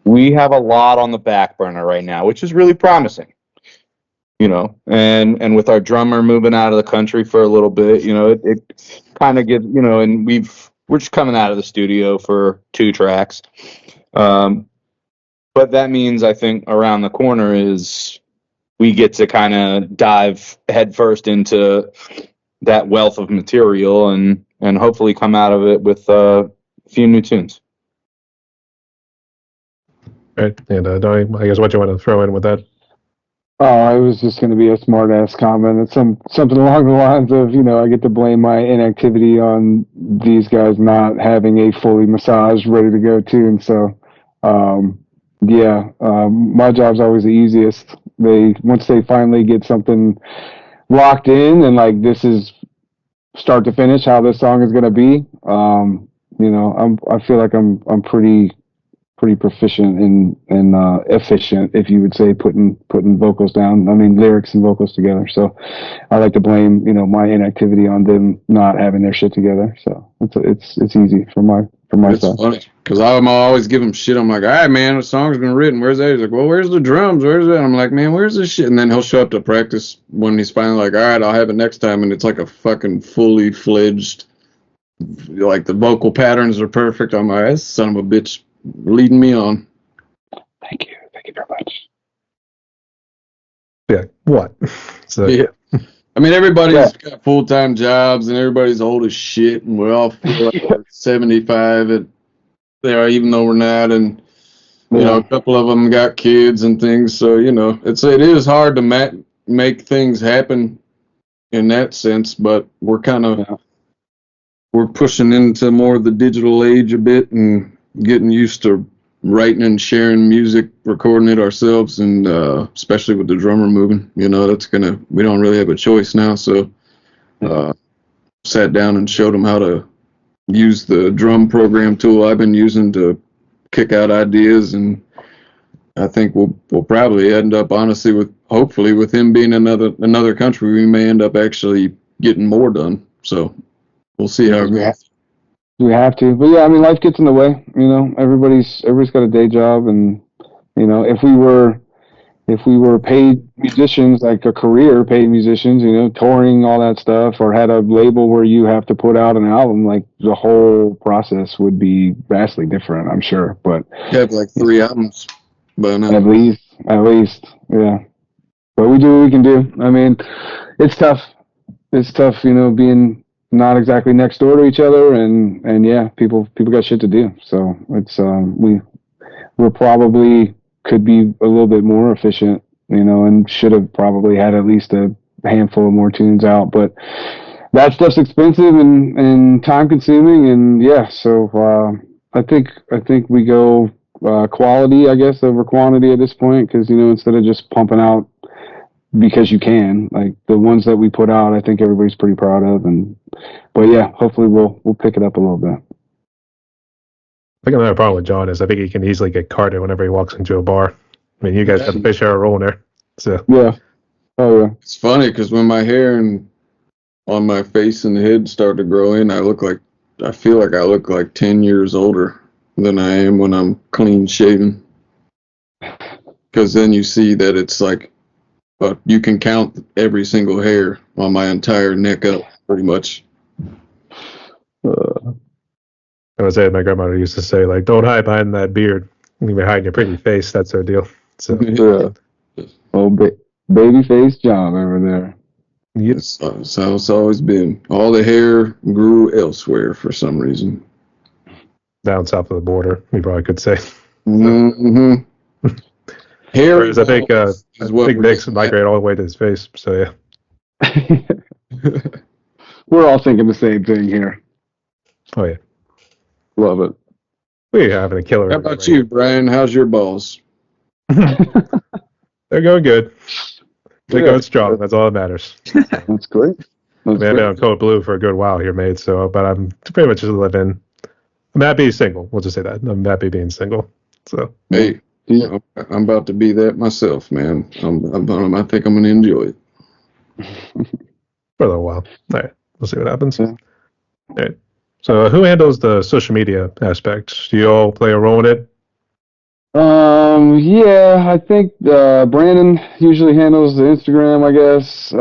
We have a lot on the back burner right now, which is really promising. You know, and with our drummer moving out of the country for a little bit, you know, it kind of gets, you know, and we're just coming out of the studio for 2 tracks. But that means I think around the corner is we get to kind of dive headfirst into that wealth of material and hopefully come out of it with a few new tunes. Right. And Donny, I guess what you want to throw in with that? Oh, it was just going to be a smart ass comment. It's something along the lines of, you know, I get to blame my inactivity on these guys not having a fully massaged, ready to go tune. So, my job's always the easiest. Once they finally get something locked in and like this is start to finish how this song is going to be, you know, I feel like I'm pretty proficient and efficient, if you would say, putting vocals down. I mean, lyrics and vocals together. So I like to blame, you know, my inactivity on them not having their shit together. So it's easy for my It's side. funny because I'm always give him shit. I'm like, all right, man, the song's been written. Where's that? He's like, well, where's the drums? Where's that? I'm like, man, where's this shit? And then he'll show up to practice when he's finally like, all right, I'll have it next time. And it's like a fucking fully fledged, like the vocal patterns are perfect. I'm like, this son of a bitch leading me on. Thank you very much. Yeah. What? So Yeah. I mean, everybody's got full-time jobs and everybody's old as shit, and we all feel like we're 75 there, even though we're not. And you know, a couple of them got kids and things, so you know, it is hard to make things happen in that sense. But we're we're pushing into more of the digital age a bit and getting used to writing and sharing music, recording it ourselves, and especially with the drummer moving, you know, we don't really have a choice now. So sat down and showed them how to use the drum program tool I've been using to kick out ideas, and I think we'll probably end up, honestly, hopefully with him being another country, we may end up actually getting more done. So we'll see how it goes. We have to, but yeah, I mean, life gets in the way. You know, everybody's got a day job, and you know, if we were paid musicians, like a career paid musicians, you know, touring, all that stuff, or had a label where you have to put out an album, like the whole process would be vastly different, I'm sure. But You have like 3 albums by now. at least, yeah. But we do what we can do. I mean, it's tough. It's tough, you know, being not exactly next door to each other, and yeah, people got shit to do. So it's we're probably could be a little bit more efficient, you know, and should have probably had at least a handful of more tunes out. But that stuff's expensive and time consuming, and yeah. So I think we go quality, I guess, over quantity at this point, because you know, instead of just pumping out because you can, like the ones that we put out, I think everybody's pretty proud of. But yeah, hopefully we'll pick it up a little bit. I think another problem with John is I think he can easily get carded whenever he walks into a bar. I mean, you guys got a fish share a role in there. So Yeah. Oh yeah. It's funny because when my hair on my face and head start to grow in, I feel like I look like 10 years older than I am when I'm clean shaven. Because then you see that it's like, you can count every single hair on my entire neck up, pretty much. I was saying, my grandmother used to say, like, don't hide behind that beard. You're hiding your pretty face. That's her deal. So, Yeah. Oh, baby face John over there. yep. That's how it's always been. All the hair grew elsewhere for some reason. Down south of the border, we probably could say. Mm-hmm. Hair Whereas I think is what Big we're Nick's getting migrate all the way to his face. So, yeah. We're all thinking the same thing here. Oh yeah, Love it. we're having a killer. How about you, Brian? How's your balls? They're going good. They're Good. going strong. That's all that matters. That's great. I That's mean, I've been great. on Code Blue for a good while here, mate. So, but I'm pretty much just living. I'm happy single. We'll just say that. I'm happy being single. So, Hey, Yeah. I'm about to be that myself, man. I think I'm gonna enjoy it. for a little while. All right, we'll see what happens. Yeah. All right. So, who handles the social media aspect? Do you all play a role in it? Yeah, I think Brandon usually handles the Instagram, I guess.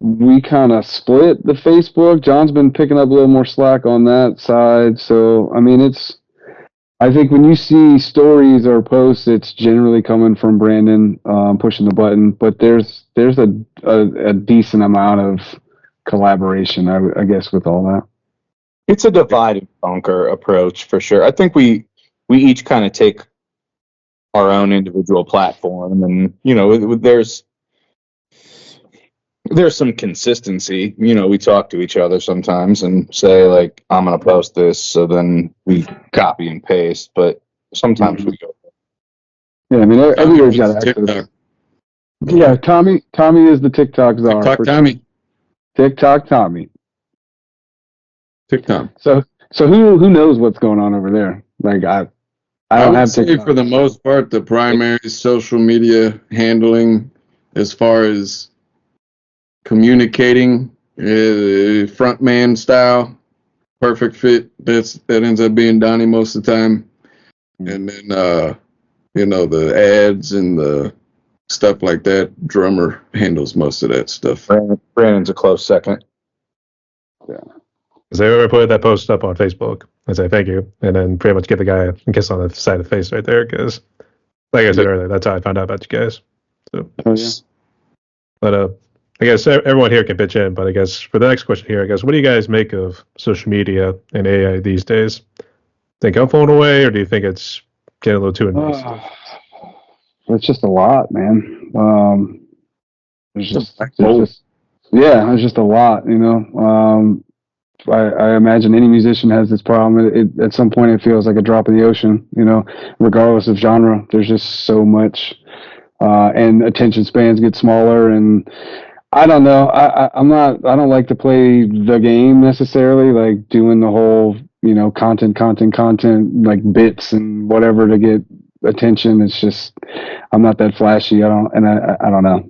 We kind of split the Facebook. John's been picking up a little more slack on that side. So, I mean, I think when you see stories or posts, it's generally coming from Brandon pushing the button, but there's a decent amount of collaboration, I guess, with all that. It's a divide and conquer approach for sure. I think we each kind of take our own individual platform, and there's some consistency. We talk to each other sometimes and say like, I'm gonna post this, so then we copy and paste, but sometimes we go. Yeah, I mean, everywhere's got Tommy, access. TikTok. Yeah, Tommy is the TikTok czar. TikTok for Tommy. sure. TikTok Tommy. TikTok. So who knows what's going on over there? Like I I don't would have say TikTok. for the most part, the primary social media handling, as far as communicating, front man style, perfect fit. That ends up being Donnie most of the time, and then the ads and the stuff like that. Drummer handles most of that stuff. Brandon's a close second. Because I ever put that post up on Facebook and say thank you, and then pretty much give the guy a kiss on the side of the face right there. Because, like I said earlier, that's how I found out about you guys. So, Oh, yeah. but I guess everyone here can pitch in. But I guess for the next question here, I guess what do you guys make of social media and AI these days? Think I'm falling away, or do you think it's getting a little too invasive? It's just a lot, man. There's just a lot, I imagine any musician has this problem. At some point, it feels like a drop in the ocean, regardless of genre. There's just so much, and attention spans get smaller. And I don't know. I don't like to play the game necessarily, like doing the whole, content, like bits and whatever to get attention. It's just, I'm not that flashy. I don't know.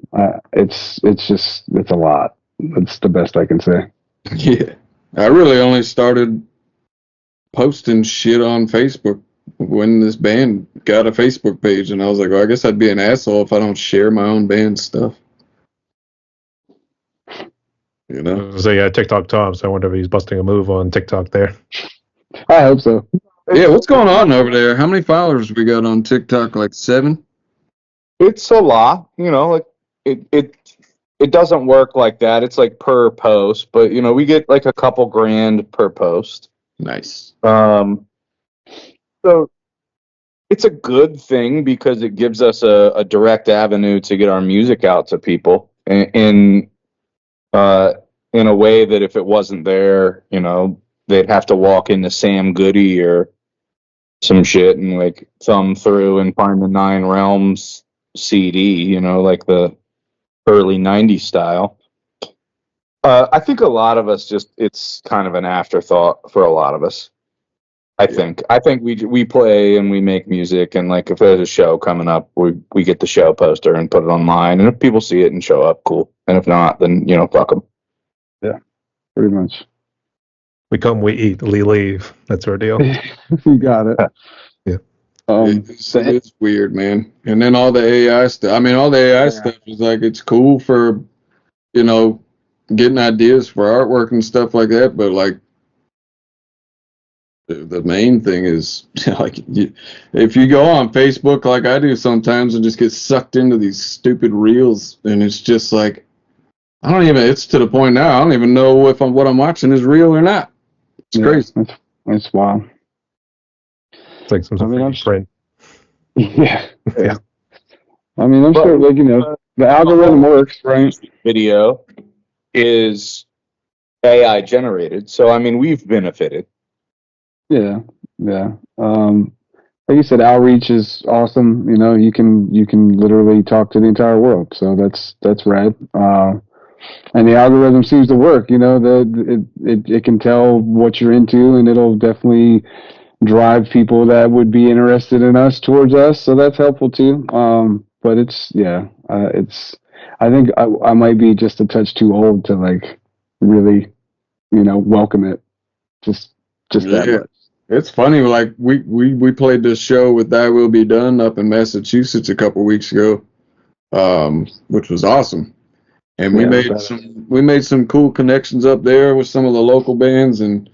It's a lot. That's the best I can say. Yeah, I really only started posting shit on Facebook when this band got a Facebook page, and I was like, well, I guess I'd be an asshole if I don't share my own band stuff. So yeah, TikTok Tom. So I wonder if he's busting a move on TikTok there. I hope so. Yeah, what's going on over there? How many followers we got on TikTok? Like 7? It's a lot, like it doesn't work like that. It's like per post, but we get like a couple grand per post. Nice. So it's a good thing because it gives us a direct avenue to get our music out to people in a way that if it wasn't there, they'd have to walk into Sam Goody or some shit and like thumb through and find the Nine Realms CD, like the early 90s style. I think a lot of us it's kind of an afterthought for a lot of us. I think we play and we make music, and like if there's a show coming up, we get the show poster and put it online, and if people see it and show up, cool. And if not, then fuck them. Yeah, pretty much. We come, we eat, we leave. That's our deal. You got it. Yeah. It's weird, man. And then all the AI stuff. I mean, all the AI stuff is like, it's cool for, getting ideas for artwork and stuff like that. But like, the main thing is like, if you go on Facebook like I do sometimes and just get sucked into these stupid reels, and it's just like, it's to the point now, I don't even know if what I'm watching is real or not. It's crazy. That's wild. It's like some sort of friend. Yeah. Yeah. I mean, I'm sure, like, the algorithm works, right? Video is AI generated. So I mean, we've benefited. Yeah, yeah. Like you said, outreach is awesome. You know, you can literally talk to the entire world. So that's rad. And the algorithm seems to work. You know, it can tell what you're into, and it'll definitely drive people that would be interested in us towards us. So that's helpful too. But it's. I think I might be just a touch too old to like really, welcome it. Just that Yeah. much. It's funny, like we played this show with Thy Will Be Done up in Massachusetts a couple weeks ago, which was awesome. And we Yeah, made some cool connections up there with some of the local bands, and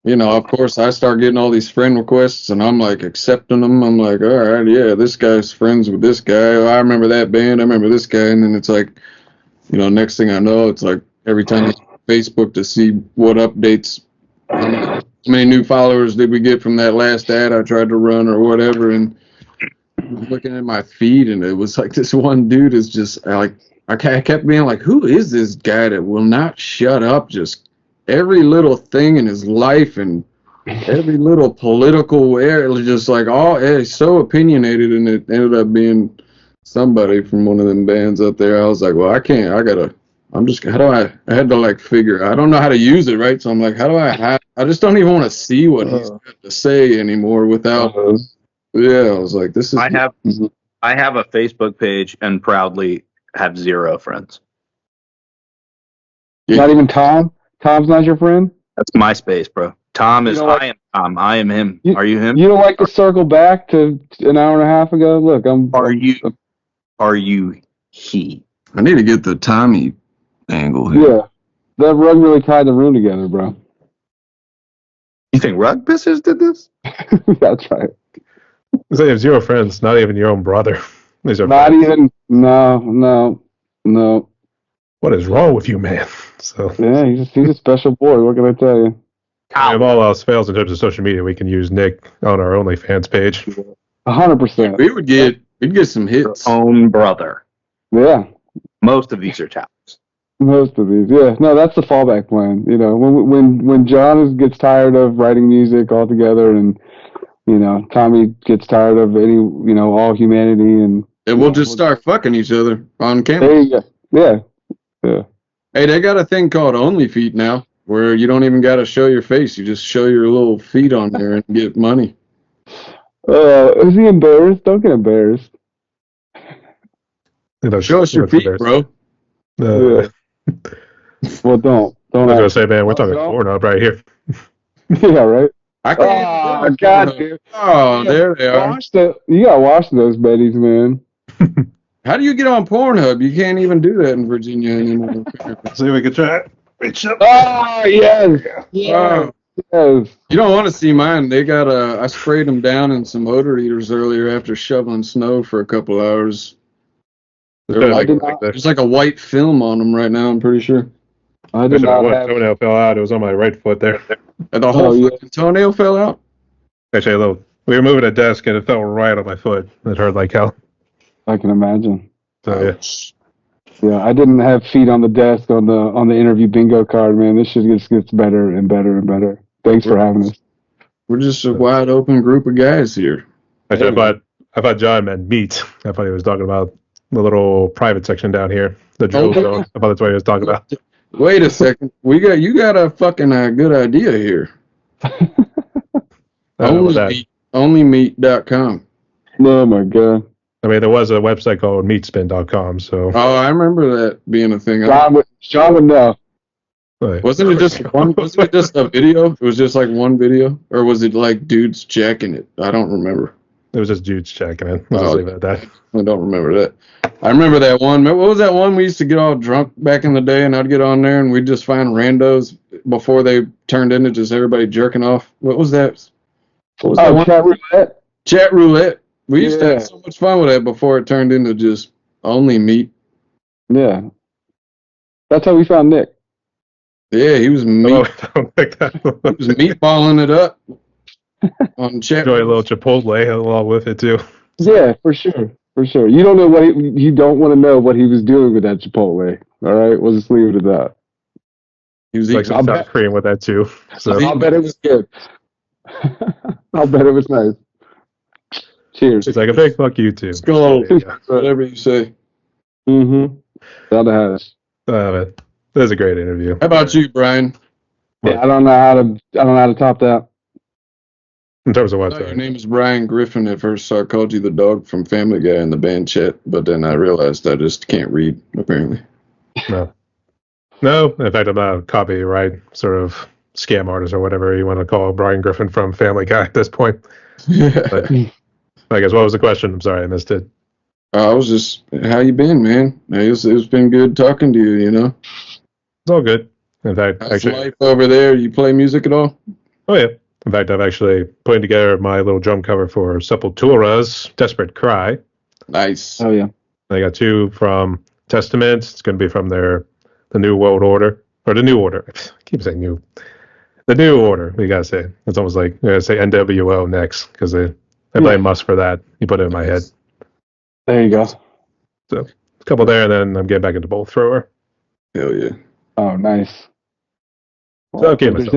of course, I start getting all these friend requests, and I'm like accepting them. I'm like, all right, yeah, this guy's friends with this guy. Oh, I remember that band. I remember this guy. And then it's like, next thing I know, it's like every time I use Facebook to see what updates, how many new followers did we get from that last ad I tried to run or whatever. And I'm looking at my feed, and it was like this one dude is just like, I kept being like, who is this guy that will not shut up? Just every little thing in his life and every little political area, just like it's so opinionated, and it ended up being somebody from one of them bands up there. I was like, well, I had to like figure, I don't know how to use it, right? So I'm like, I just don't even want to see what he's got to say anymore without, I was like, this is. I have a Facebook page and proudly have 0 friends. Not even Tom. Tom's not your friend. That's MySpace, bro. Tom is I am Tom. I am him. Are you him? You don't like to circle back to an hour and a half ago? Look, Are you he? I need to get the Tommy angle here. Yeah, that rug really tied the room together, bro. You think rug pissers did this? That's right. So you have 0 friends, not even your own brother. These are Not friends. even. No. What is wrong with you, man? So Yeah, he's a special boy. What can I tell you? if all else fails in terms of social media, we can use Nick on our OnlyFans page. 100%. We'd get some hits. Your own brother. Yeah. Most of these are talents. Most of these, yeah. No, that's the fallback plan. When John gets tired of writing music altogether, and Tommy gets tired of all humanity, and we'll just start fucking each other on camera. There you go. Yeah. Hey, they got a thing called OnlyFeet now, where you don't even got to show your face. You just show your little feet on there and get money. Is he embarrassed? Don't get embarrassed. Show us your feet, bro. Yeah. Well, don't. I was gonna say, man, we're talking Pornhub right here. Yeah, right. I can't. Oh, God, dude. Oh, there they are. You gotta wash those betties, man. How do you get on Pornhub? You can't even do that in Virginia anymore. See if we can try it. Reach up. Oh, yes. Yes. You don't want to see mine. They got I sprayed them down in some odor eaters earlier after shoveling snow for a couple hours. They're there's like a white film on them right now, I'm pretty sure. I did not have... toenail fell out. It was on my right foot there. And the whole fucking toenail fell out? Actually, we were moving a desk and it fell right on my foot. It hurt like hell. I can imagine. So, yeah, I didn't have feet on the desk on the interview bingo card, man. This shit just gets better and better and better. Thanks for having us. We're just a wide open group of guys here. Actually, I thought John meant meat. I thought he was talking about the little private section down here, the drill zone. I thought that's what he was talking about. Wait a second. You got a fucking good idea here. Onlymeat.com. Oh my god. I mean, there was a website called meatspin.com, so. Oh, I remember that being a thing. John would know. Wasn't it just a video? It was just like one video? Or was it like dudes checking it? I don't remember. It was just dudes checking it. Let's just leave it at that. I don't remember that. I remember that one. What was that one we used to get all drunk back in the day, and I'd get on there and we'd just find randos before they turned into just everybody jerking off? What was that? What was that one? Chat roulette. Chat roulette. We used to have so much fun with that before it turned into just only meat. Yeah. That's how we found Nick. Yeah, he was meat. He was meatballing it up on chat. Enjoy a little Chipotle along with it too. Yeah, for sure. For sure. You don't know you don't want to know what he was doing with that Chipotle. All right? We'll just leave it at that. He was It's like eating. some sour cream with that too. So I'll bet it was good. I'll bet it was nice. Cheers. it's like a big fuck you too. Skull, There you go. whatever you say. Mm-hmm. Down the hatch. Man, that was a great interview. How about you, Brian? Yeah, I don't know how to top that. In terms of I what? thought your Sorry. name is Brian Griffin at first, so I called you the dog from Family Guy in the band chat, but then I realized I just can't read, apparently. No. No, in fact, I'm not a copyright sort of scam artist or whatever you want to call Brian Griffin from Family Guy at this point. But I guess what was the question? I'm sorry, I missed it. I was just, how you been, man? It's been good talking to you, you know? It's all good. In fact, How's actually, life over there? You play music at all? oh yeah. In fact, I've actually putting together my little drum cover for Sepultura's "Desperate Cry." Nice. Oh yeah. I got 2 from Testament. It's going to be from the New World Order or the New Order. I keep saying new. The New Order. We gotta say it's almost like you gotta say NWO next because they blame Musk for that. You put it in my head. There you go. So a couple there, and then I'm getting back into bolt thrower. Hell yeah. Oh, nice. So okay, if there's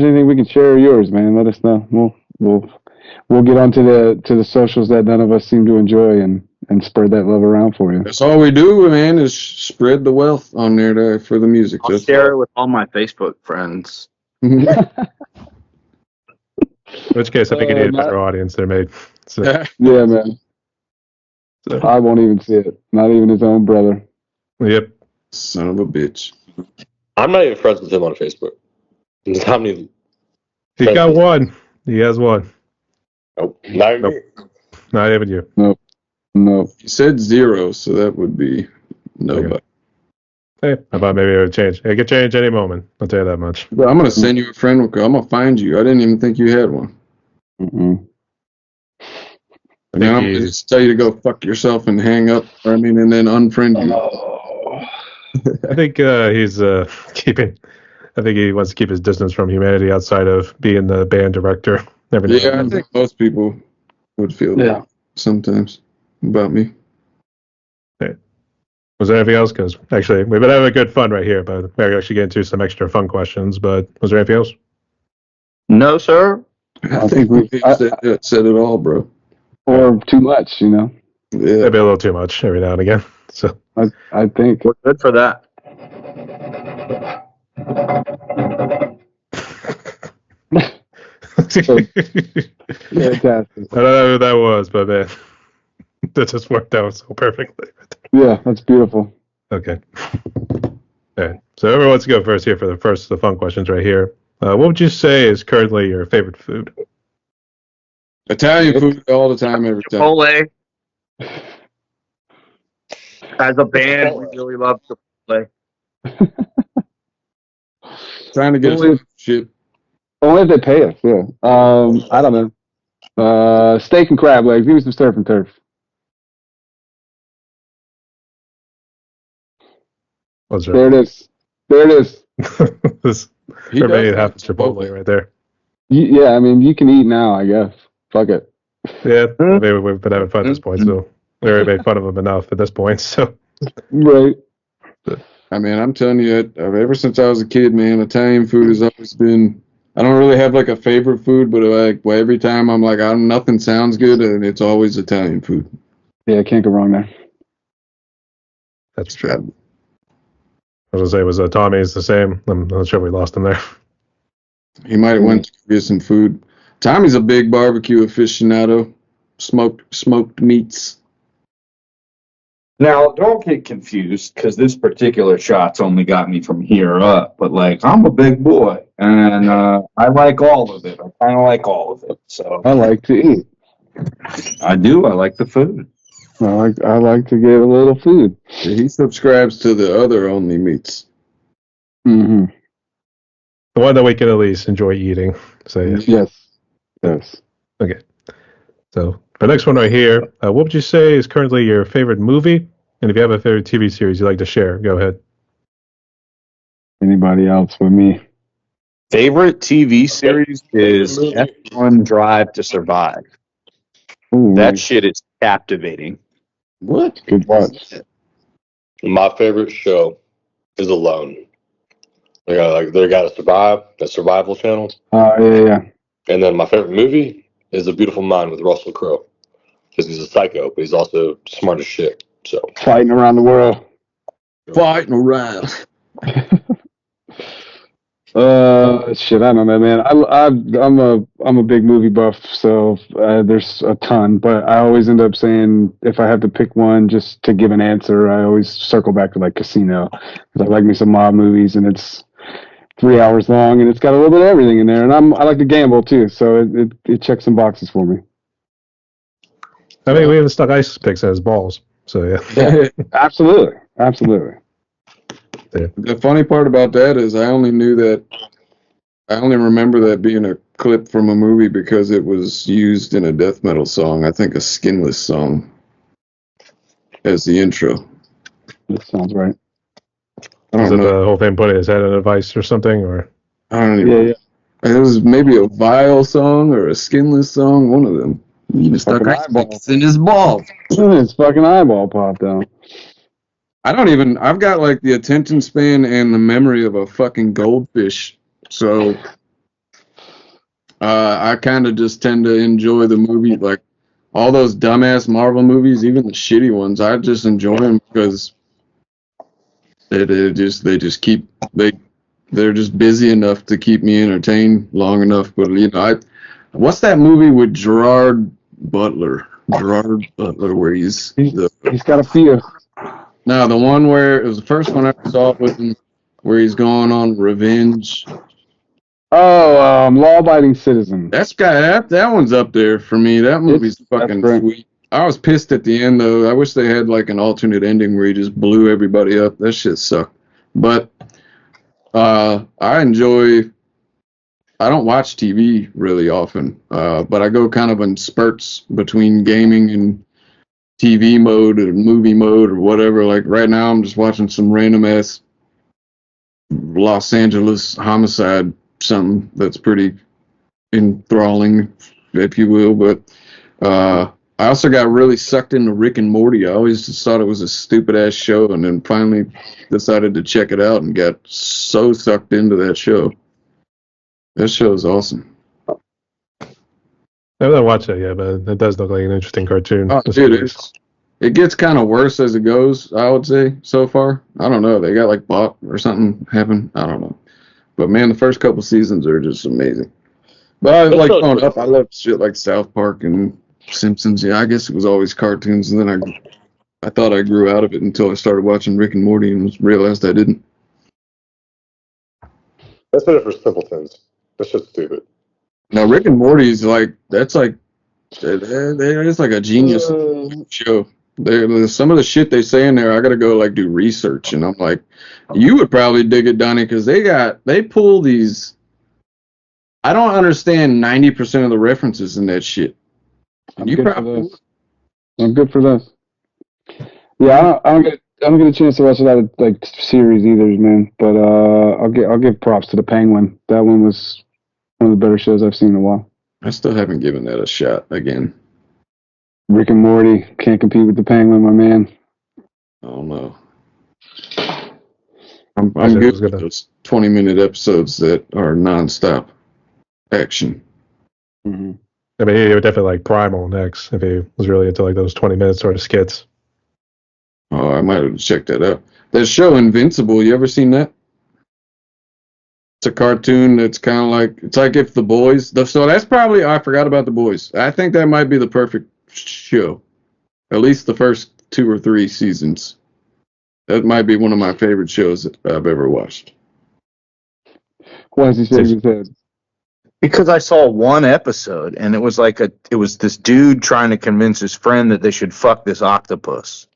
anything we can share of yours, man, let us know. We'll get onto the socials that none of us seem to enjoy and spread that love around for you. That's all we do, man, is spread the wealth on there for the music. I'll share it with all my Facebook friends. In which case, I think you need a better audience there, mate. So, Yeah, man. so, I won't even see it. Not even his own brother. yep. Son of a bitch. I'm not even friends with him on Facebook. How many? He's got one. He has one. Oh, not even Nope. me. Not even you. No. You said 0, so that would be nobody. Okay. Hey, how about maybe it would change? It could change any moment. I'll tell you that much. But I'm going to send you a friend request. I'm going to find you. I didn't even think you had one. Mm-mm. And then I'm going to just tell you to go fuck yourself and hang up, and then unfriend you. I think he's keeping. I think he wants to keep his distance from humanity outside of being the band director. Every now Yeah, I and then. think most people would feel that sometimes about me. Was there anything else? Because actually, we've been having a good fun right here, but we're actually getting into some extra fun questions. But was there anything else? No, sir. I think we said it all, bro. Or too much, you know. Yeah. Maybe a little too much every now and again. So I think. We're good for that. Fantastic. I don't know who that was, but man, that just worked out so perfectly. Yeah, that's beautiful. Okay. All right. So everyone wants to go first here for the fun questions right here. What would you say is currently your favorite food? Italian food all the time, every time. Chipotle. As a band, we really love Chipotle. Trying to get us shit. Only if they pay us, yeah. I don't know. Steak and crab legs. Give me some surf and turf. What's There it is. There it is. This He for me, does it happens like Chipotle right there. Yeah, I mean, you can eat now, I guess. Fuck it. Yeah, maybe we've been having fun at this point, so we already made fun of him enough at this point. So Right. I mean, I'm telling you, ever since I was a kid, man, Italian food has always been. I don't really have like a favorite food, but every time I'm like, nothing sounds good, and it's always Italian food. Yeah, can't go wrong there. that's true. I was gonna say, was Tommy's the same? I'm not sure we lost him there. He might have went to get some food. Tommy's a big barbecue aficionado. Smoked meats. Now, don't get confused because this particular shot's only got me from here up. But like, I'm a big boy, and I like all of it. I kind of like all of it. So I like to eat. I do. I like the food. I like to get a little food. He subscribes to the other only meats. Mm-hmm. The one that we can at least enjoy eating. So yeah. Yes. Okay. So the next one right here, what would you say is currently your favorite movie? And if you have a favorite TV series you'd like to share, go ahead. Anybody else with me? Favorite TV series is F1 Drive to Survive. Ooh, That shit is captivating. What? good watch. My favorite show is Alone. Like they got to survive, that survival channel. Yeah. And then my favorite movie is A Beautiful Mind with Russell Crowe, because he's a psycho, but he's also smart as shit. So Fighting around the world. Fighting around. Shit, I don't know, man. I'm a big movie buff, so there's a ton. But I always end up saying if I have to pick one just to give an answer, I always circle back to like Casino because I like me some mob movies, and it's 3 hours long, and it's got a little bit of everything in there. And I like to gamble too, so it checks some boxes for me. I mean, we even stuck ice picks as balls. So yeah. Absolutely. The funny part about that is I only remember that being a clip from a movie because it was used in a death metal song. I think a Skinless song as the intro. That sounds right. I Was don't it know. the whole thing put his head in a vice or something? Or I don't even. Yeah. It was maybe a Vile song or a Skinless song. One of them. You stuck Fucking ice eyeball. picks in his balls. His fucking eyeball popped out. I've got like the attention span and the memory of a fucking goldfish. So I kind of just tend to enjoy the movie. Like all those dumbass Marvel movies, even the shitty ones, I just enjoy them because they're just busy enough to keep me entertained long enough. But what's that movie with Gerard Butler? Where he's got a fear. No, the one where it was the first one I ever saw with him, where he's going on revenge. Oh, Law-Abiding Citizen. That one's up there for me. That movie's fucking sweet. I was pissed at the end though. I wish they had like an alternate ending where he just blew everybody up. That shit sucked. But I don't watch TV really often, but I go kind of in spurts between gaming and TV mode or movie mode or whatever. Like right now, I'm just watching some random ass Los Angeles homicide, something that's pretty enthralling, if you will. But I also got really sucked into Rick and Morty. I always just thought it was a stupid ass show, and then finally decided to check it out and got so sucked into that show. That show is awesome. I haven't watched it yet, but it does look like an interesting cartoon. Oh, dude, it gets kind of worse as it goes, I would say, so far. I don't know. They got like bought or something happen. I don't know. But man, the first couple seasons are just amazing. But growing up, I loved shit like South Park and Simpsons. Yeah, I guess it was always cartoons, and then I thought I grew out of it until I started watching Rick and Morty and realized I didn't. That's better for simpletons. That's just stupid. Now Rick and Morty is it's like a genius show. Some of the shit they say in there, I gotta go do research, and I'm like, you would probably dig it, Donny, because they pull these. I don't understand 90% of the references in that shit. I'm good for this. Yeah, I don't get a chance to watch a lot of series either, man. But I'll give props to the Penguin. That one was one of the better shows I've seen in a while. I still haven't given that a shot again. Rick and Morty can't compete with the Penguin, my man. Oh no. I'm good with those 20-minute episodes that are nonstop action. Mm-hmm. I mean, he would definitely like Primal next if he was really into those 20-minute sort of skits. Oh, I might have checked that out. That show Invincible, you ever seen that? It's a cartoon that's kind of it's like if The Boys. So that's probably, I forgot about The Boys. I think that might be the perfect show. At least the first 2 or 3 seasons. That might be one of my favorite shows that I've ever watched. Why is he shaking his head? Because I saw one episode, and it was this dude trying to convince his friend that they should fuck this octopus.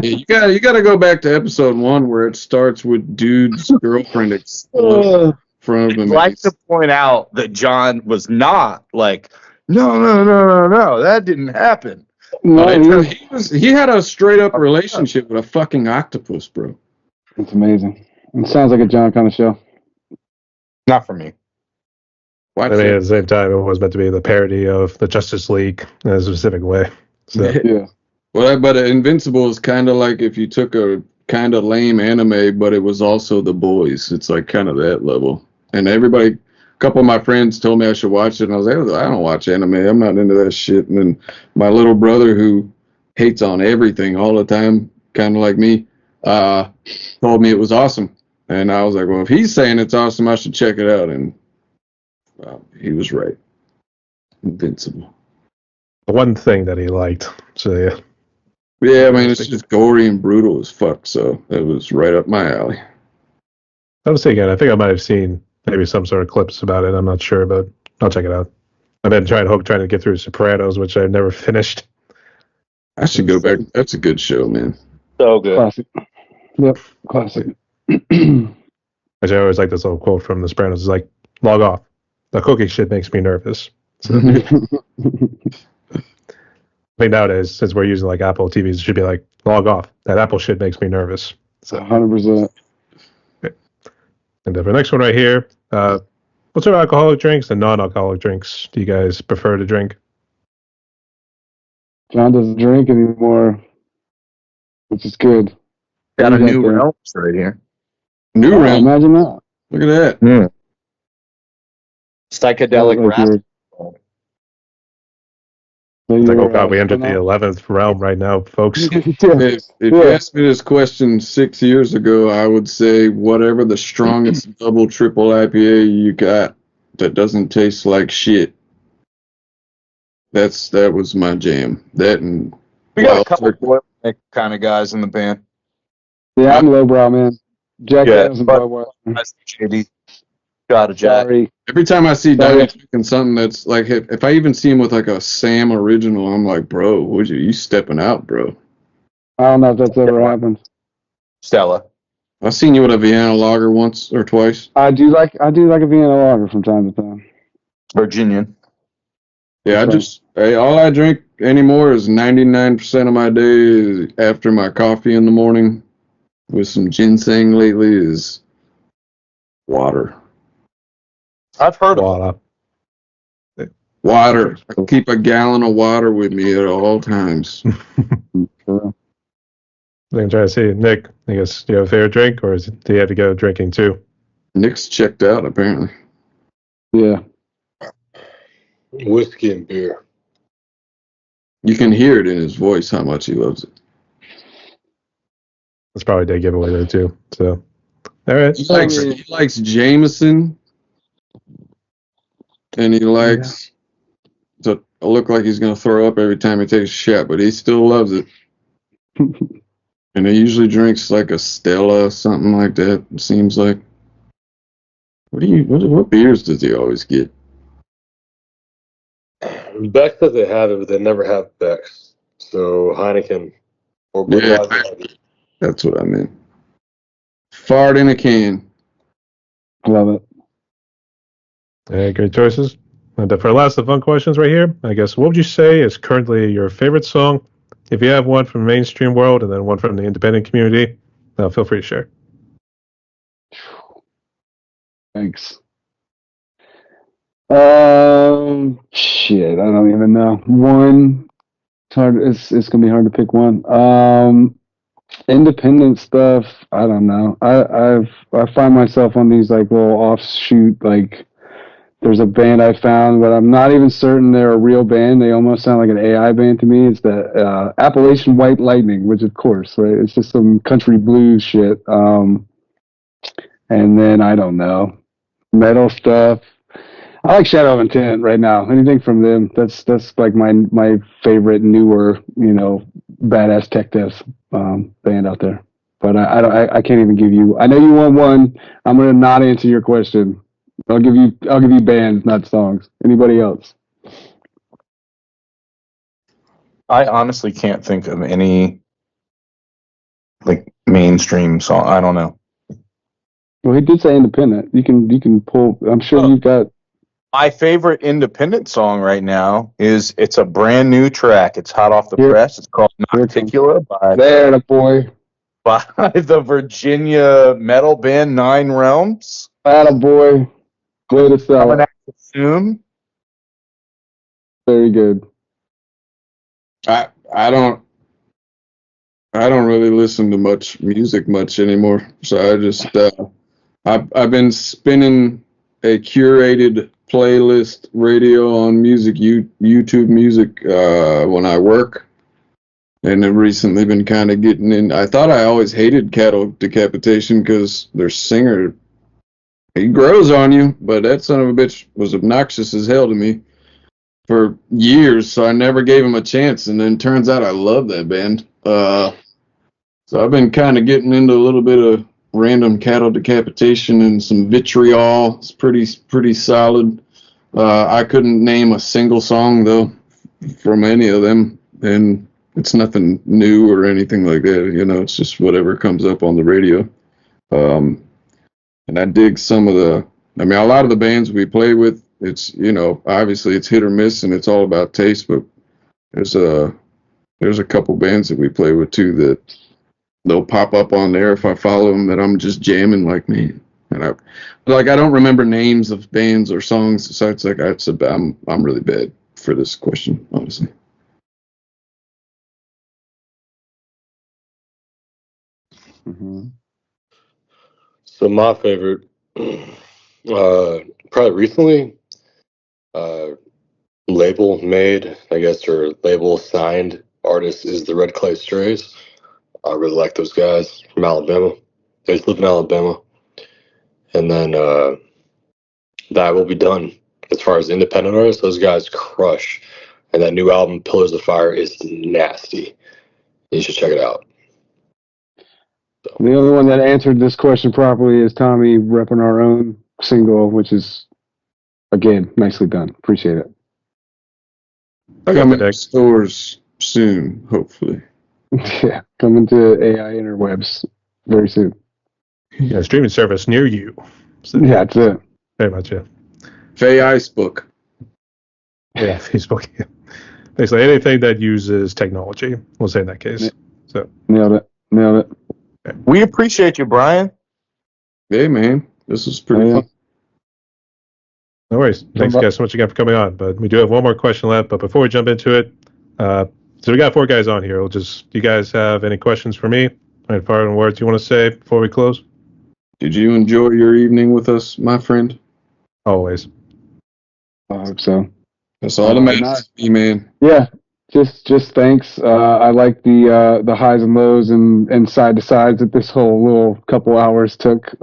Yeah, you gotta go back to episode 1 where it starts with dude's girlfriend exploding in front of him. I'd like to point out that John was not no, that didn't happen. No, he had a straight up relationship with a fucking octopus, bro. It's amazing. It sounds like a John kind of show. Not for me. I mean, at the same time, it was meant to be the parody of the Justice League in a specific way. So. Yeah. Well, but Invincible is kind of like if you took a kind of lame anime, but it was also The Boys. It's like kind of that level. And a couple of my friends told me I should watch it, and I was like, I don't watch anime. I'm not into that shit. And then my little brother, who hates on everything all the time, kind of like me, told me it was awesome. And I was like, well, if he's saying it's awesome, I should check it out. And he was right. Invincible. The one thing that he liked. So yeah. Yeah, I mean, it's just gory and brutal as fuck, so it was right up my alley. I was thinking, I think I might have seen maybe some sort of clips about it. I'm not sure, but I'll check it out. I've been trying to get through Sopranos, which I've never finished. I should go back. That's a good show, man. So good. Classic. Yep, classic. Actually, I always like this little quote from The Sopranos. It's like, log off. The cooking shit makes me nervous. So, I think nowadays, since we're using like Apple TVs, it should be like, log off. That Apple shit makes me nervous. So, 100%. and then the next one right here, what sort of alcoholic drinks and non-alcoholic drinks do you guys prefer to drink? John doesn't drink anymore, which is good. Got a He's out new there. realms right here. New Oh, round. imagine that. Look at that. Yeah. Psychedelic Like rap. It's like, oh god, we entered the 11th realm right now, folks. If you asked me this question 6 years ago, I would say whatever the strongest double, triple IPA you got that doesn't taste like shit. That was my jam. That and We got a Wild couple Turkey. boilermaker kind of guys in the band. Yeah, I'm lowbrow, man. Jack Yeah, Daniels and but- Budweiser. JD. Got a Jack. Sorry. Every time I see Sorry. Donny drinking something that's like, if I even see him with like a Sam original, I'm like, bro, would you stepping out, bro? I don't know if that's ever happened. Stella. I've seen you with a Vienna lager once or twice. I do like a Vienna lager from time to time. Virginian. Yeah, That's all I drink anymore is 99% of my day is after my coffee in the morning with some ginseng lately is water. I've heard of Voila. Water. I keep a gallon of water with me at all times. I'm trying to see, Nick, I guess, do you have a favorite drink, or do you have to go drinking too? Nick's checked out, apparently. Yeah. Whiskey and beer. You can hear it in his voice how much he loves it. That's probably a dead giveaway there too. So, all right. He likes Jameson, and he likes to look like he's going to throw up every time he takes a shot, but he still loves it. And he usually drinks like a Stella, something like that, it seems like. What beers does he always get? Beck says they have it, but they never have Beck's. So Heineken or Yeah. Budweiser. That's what I meant. Fart in a can. Love it. Great choices. And for the last of the fun questions right here, I guess, what would you say is currently your favorite song? If you have one from the mainstream world and then one from the independent community, feel free to share. Thanks. Shit, I don't even know. One, it's hard. It's gonna be hard to pick one. Independent stuff. I don't know. I find myself on these like little offshoot like. There's a band I found, but I'm not even certain they're a real band. They almost sound like an AI band to me. It's the Appalachian White Lightning, which of course, right? It's just some country blues shit. And then I don't know, metal stuff. I like Shadow of Intent right now. Anything from them, that's like my favorite newer, badass tech death band out there. But I can't even give you. I know you want one. I'm gonna not answer your question. I'll give you bands, not songs. Anybody else? I honestly can't think of any like mainstream song. I don't know. Well, he did say independent. You can pull. I'm sure you've got. My favorite independent song right now it's a brand new track. It's hot off the Here- press. It's called here it comes. Nocticula by There, boy. the Virginia metal band Nine Realms. Boy. Way to sell Coming it. out soon. Very good. I don't I don't really listen to much music much anymore. So I just I've been spinning a curated playlist radio on YouTube music when I work, and I've recently been kind of getting in. I thought I always hated cattle decapitation because their singer, he grows on you, but that son of a bitch was obnoxious as hell to me for years, so I never gave him a chance. And then turns out I love that band. So I've been kind of getting into a little bit of random cattle decapitation and some vitriol. It's pretty solid. I couldn't name a single song though from any of them, and it's nothing new or anything like that. You know, it's just whatever comes up on the radio. And I dig some of the. I mean, a lot of the bands we play with, it's, you know, obviously it's hit or miss, and it's all about taste. But there's a couple bands that we play with too that they'll pop up on there if I follow them that I'm just jamming like me. And I don't remember names of bands or songs. So it's like I'm really bad for this question, honestly. Mm-hmm. So my favorite, probably recently, label made, I guess, or label signed artist is the Red Clay Strays. I really like those guys from Alabama. They just live in Alabama. And then That Will Be Done. As far as independent artists, those guys crush. And that new album, Pillars of Fire, is nasty. You should check it out. So. The only one that answered this question properly is Tommy repping our own single, which is, again, nicely done. Appreciate it. Coming to stores soon, hopefully. Yeah, coming to AI interwebs very soon. Yeah, streaming service near you. So, yeah, that's it. Very much, yeah. Facebook. Yeah, Facebook. Yeah. Basically, anything that uses technology, we'll say in that case. So nailed it. Okay. We appreciate you, Brian. Hey, man, this is pretty fun. No worries. Thanks, guys, so much again for coming on. But we do have one more question left. But before we jump into it, so we got 4 guys on here. We'll just, you guys have any questions for me? Any final words you want to say before we close? Did you enjoy your evening with us, my friend? Always. I hope so. That's all that matters to me, man. Yeah, just thanks. I like the highs and lows and side to sides that this whole little couple hours took.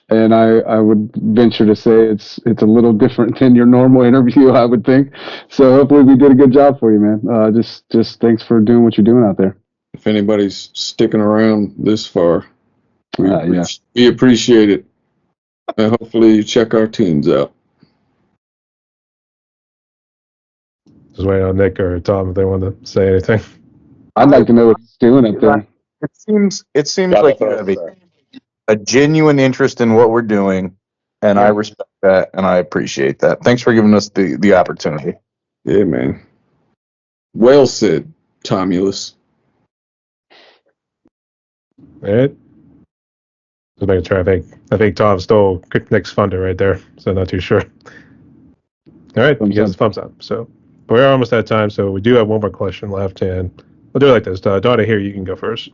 And I would venture to say it's a little different than your normal interview, I would think. So hopefully we did a good job for you, man. Just thanks for doing what you're doing out there. If anybody's sticking around this far, we appreciate it. And hopefully you check our tunes out. Just waiting on Nick or Tom if they want to say anything. I'd like to know what he's doing up there. It seems like you have a genuine interest in what we're doing, and I respect that and I appreciate that. Thanks for giving us the opportunity. Yeah, man. Well said, Tomulus. All right. Just making sure. I think Tom stole Nick's thunder right there, so not too sure. All right, you guys thumbs up. So we're almost out of time, so we do have one more question left, and we'll do it like this. Donny, here you can go first.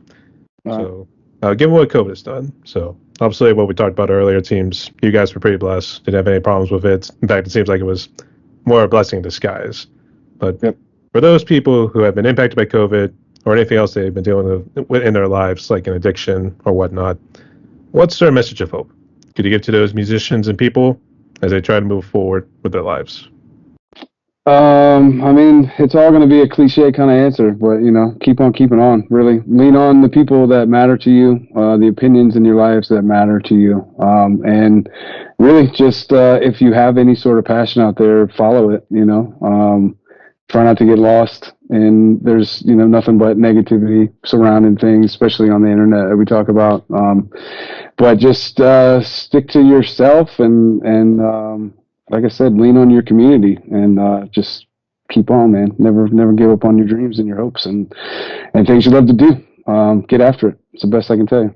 So, given what COVID has done, so obviously what we talked about earlier, teams, you guys were pretty blessed. Didn't have any problems with it. In fact, it seems like it was more a blessing in disguise. But for those people who have been impacted by COVID or anything else they've been dealing with in their lives, like an addiction or whatnot, what's their message of hope? Could you give to those musicians and people as they try to move forward with their lives? I mean, it's all going to be a cliche kind of answer, but, keep on keeping on, really. Lean on the people that matter to you, the opinions in your lives that matter to you. And really just, if you have any sort of passion out there, follow it, try not to get lost. And there's, nothing but negativity surrounding things, especially on the internet that we talk about. But just stick to yourself and like I said, lean on your community and just keep on, man. Never give up on your dreams and your hopes and things you love to do. Get after it. It's the best I can tell you.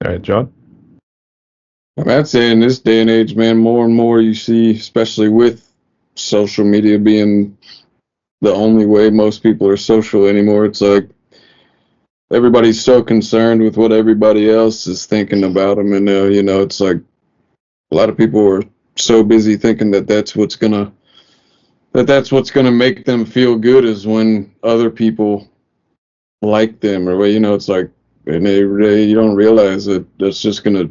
All right, John? I'd say in this day and age, man, more and more you see, especially with social media being the only way most people are social anymore. It's like everybody's so concerned with what everybody else is thinking about them, and it's like a lot of people are so busy thinking that that's what's gonna make them feel good is when other people like them, or it's like, and you don't realize that that's just gonna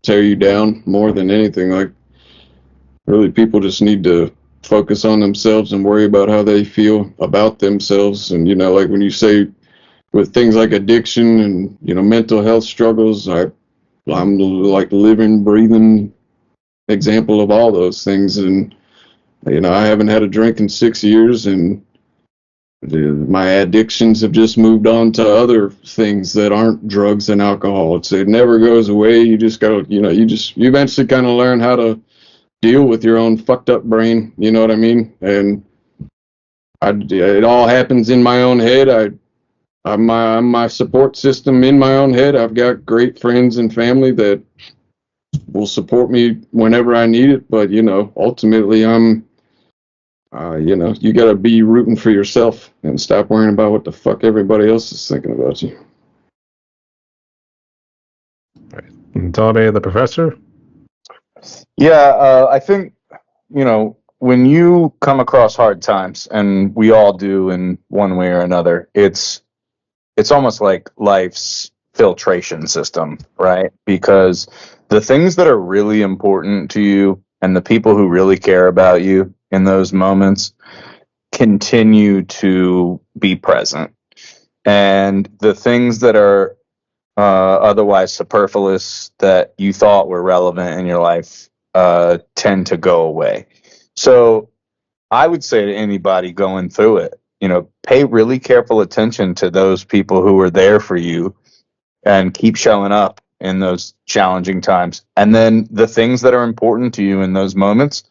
tear you down more than anything. Like, really, people just need to focus on themselves and worry about how they feel about themselves. And like when you say with things like addiction and mental health struggles, I'm like living, breathing example of all those things. And I haven't had a drink in 6 years, and my addictions have just moved on to other things that aren't drugs and alcohol. It never goes away. You just gotta, you eventually kind of learn how to deal with your own fucked up brain. You know what I mean? And it all happens in my own head. I'm my support system in my own head. I've got great friends and family that will support me whenever I need it. But ultimately, you got to be rooting for yourself and stop worrying about what the fuck everybody else is thinking about you. Right. And Donny, the professor? Yeah, I think, when you come across hard times, and we all do in one way or another, it's almost like life's filtration system, right? Because the things that are really important to you and the people who really care about you in those moments continue to be present. And the things that are otherwise superfluous that you thought were relevant in your life tend to go away. So I would say to anybody going through it, pay really careful attention to those people who are there for you and keep showing up in those challenging times. And then the things that are important to you in those moments,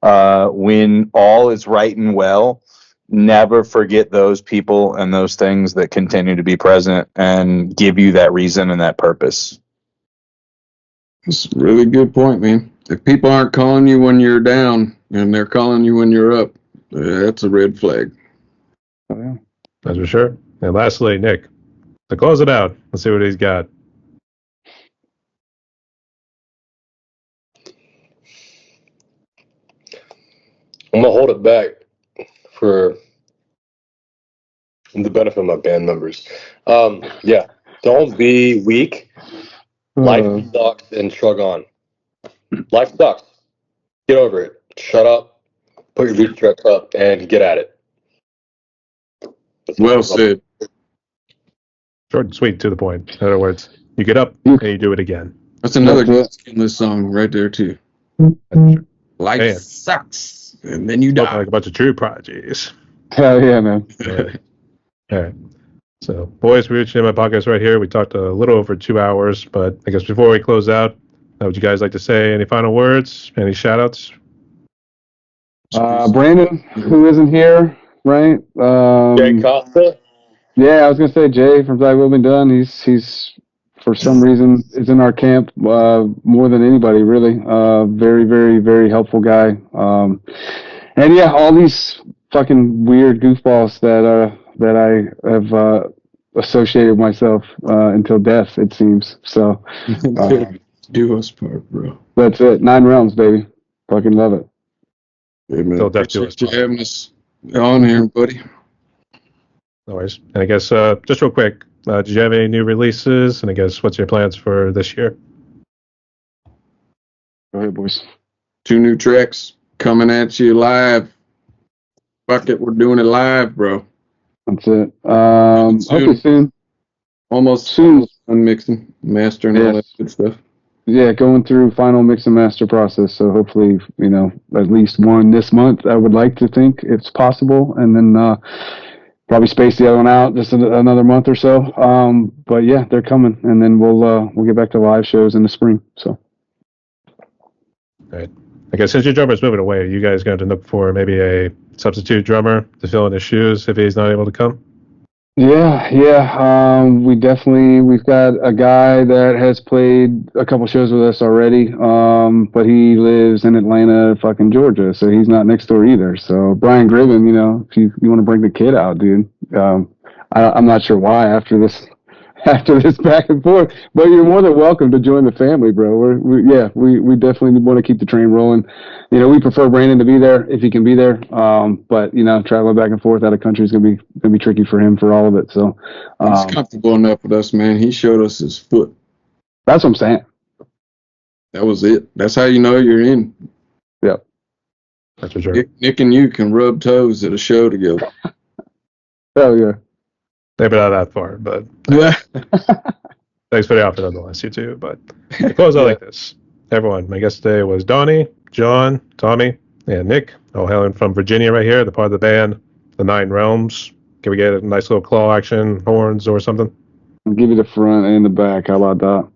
when all is right and well, never forget those people and those things that continue to be present and give you that reason and that purpose. That's a really good point, man. If people aren't calling you when you're down and they're calling you when you're up, that's a red flag. Oh, yeah. That's for sure. And lastly, Nick, to close it out, let's see what he's got. I'm gonna hold it back for the benefit of my band members. Yeah, don't be weak. Life sucks and shrug on. Life sucks. Get over it. Shut up. Put your bootstraps up and get at it. Well said. Short and sweet, to the point. In other words, you get up and you do it again. That's another good skinless song right there too. Life Man. sucks, and then you Spoken die. like a bunch of true prodigies. Hell yeah, man. Yeah. All right. So, boys, we reached the end of my podcast right here. We talked a little over 2 hours, but I guess before we close out, would you guys like to say any final words? Any shout outs? Brandon, who isn't here, right? Jay Costa? Yeah, I was gonna say Jay from Thy Will Be Done. He's for some reason is in our camp more than anybody, really. Very, very, very helpful guy. And yeah, all these fucking weird goofballs that I have associated myself until death, it seems. So Do us part, bro. that's it. 9 realms, baby. Fucking love it. Hey, man, Till death do us appreciate you part. having us on here, buddy. No worries. And I guess just real quick, did you have any new releases? And I guess what's your plans for this year? Go ahead, boys. 2 new tracks coming at you live. Fuck it, we're doing it live, bro. That's it. Soon. Hopefully soon. Almost Soon. mixing, mastering, all that good stuff. Yeah, going through final mix and master process. So hopefully, at least one this month. I would like to think it's possible, and then probably space the other one out just another month or so. But yeah, they're coming, and then we'll get back to live shows in the spring. So. All right. I guess since your drummer's moving away, are you guys going to look for maybe a substitute drummer to fill in his shoes if he's not able to come? Yeah. We've got a guy that has played a couple shows with us already. But he lives in Atlanta, fucking Georgia, so he's not next door either. So Brian Gribben, if you want to bring the kid out, dude. I'm not sure why after this back and forth, but you're more than welcome to join the family, bro. We definitely want to keep the train rolling. We prefer Brandon to be there if he can be there. But traveling back and forth out of country is gonna be tricky for him for all of it. So, He's comfortable enough with us, man. He showed us his foot. that's what I'm saying. That was it. That's how you know you're in. Yep. That's for sure. Nick and you can rub toes at a show together. Hell yeah. Maybe not that far, but Yeah. thanks for the offer nonetheless, you too. But to close out like this, everyone, my guest today was Donny, John, Tommy, and Nick, all hailing from Virginia right here, the part of the band, the Nine Realms. Can we get a nice little claw action, horns or something? I'll give you the front and the back. How about that?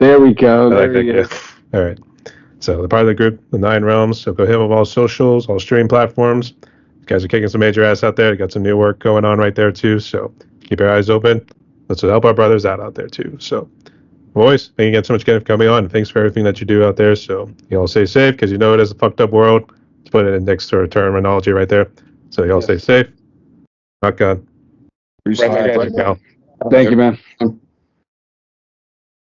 There we go. There he is. All right. So the part of the group, the Nine Realms. So go hit them on all socials, all stream platforms. You guys are kicking some major ass out there. You got some new work going on right there too. So keep your eyes open. Let's help our brothers out there too. So, boys, thank you again so much again for coming on. Thanks for everything that you do out there. So you all stay safe because it is a fucked up world. Let's put it in next sort of terminology right there. So you all stay safe. Rock on. Appreciate it. Now. Thank you, man.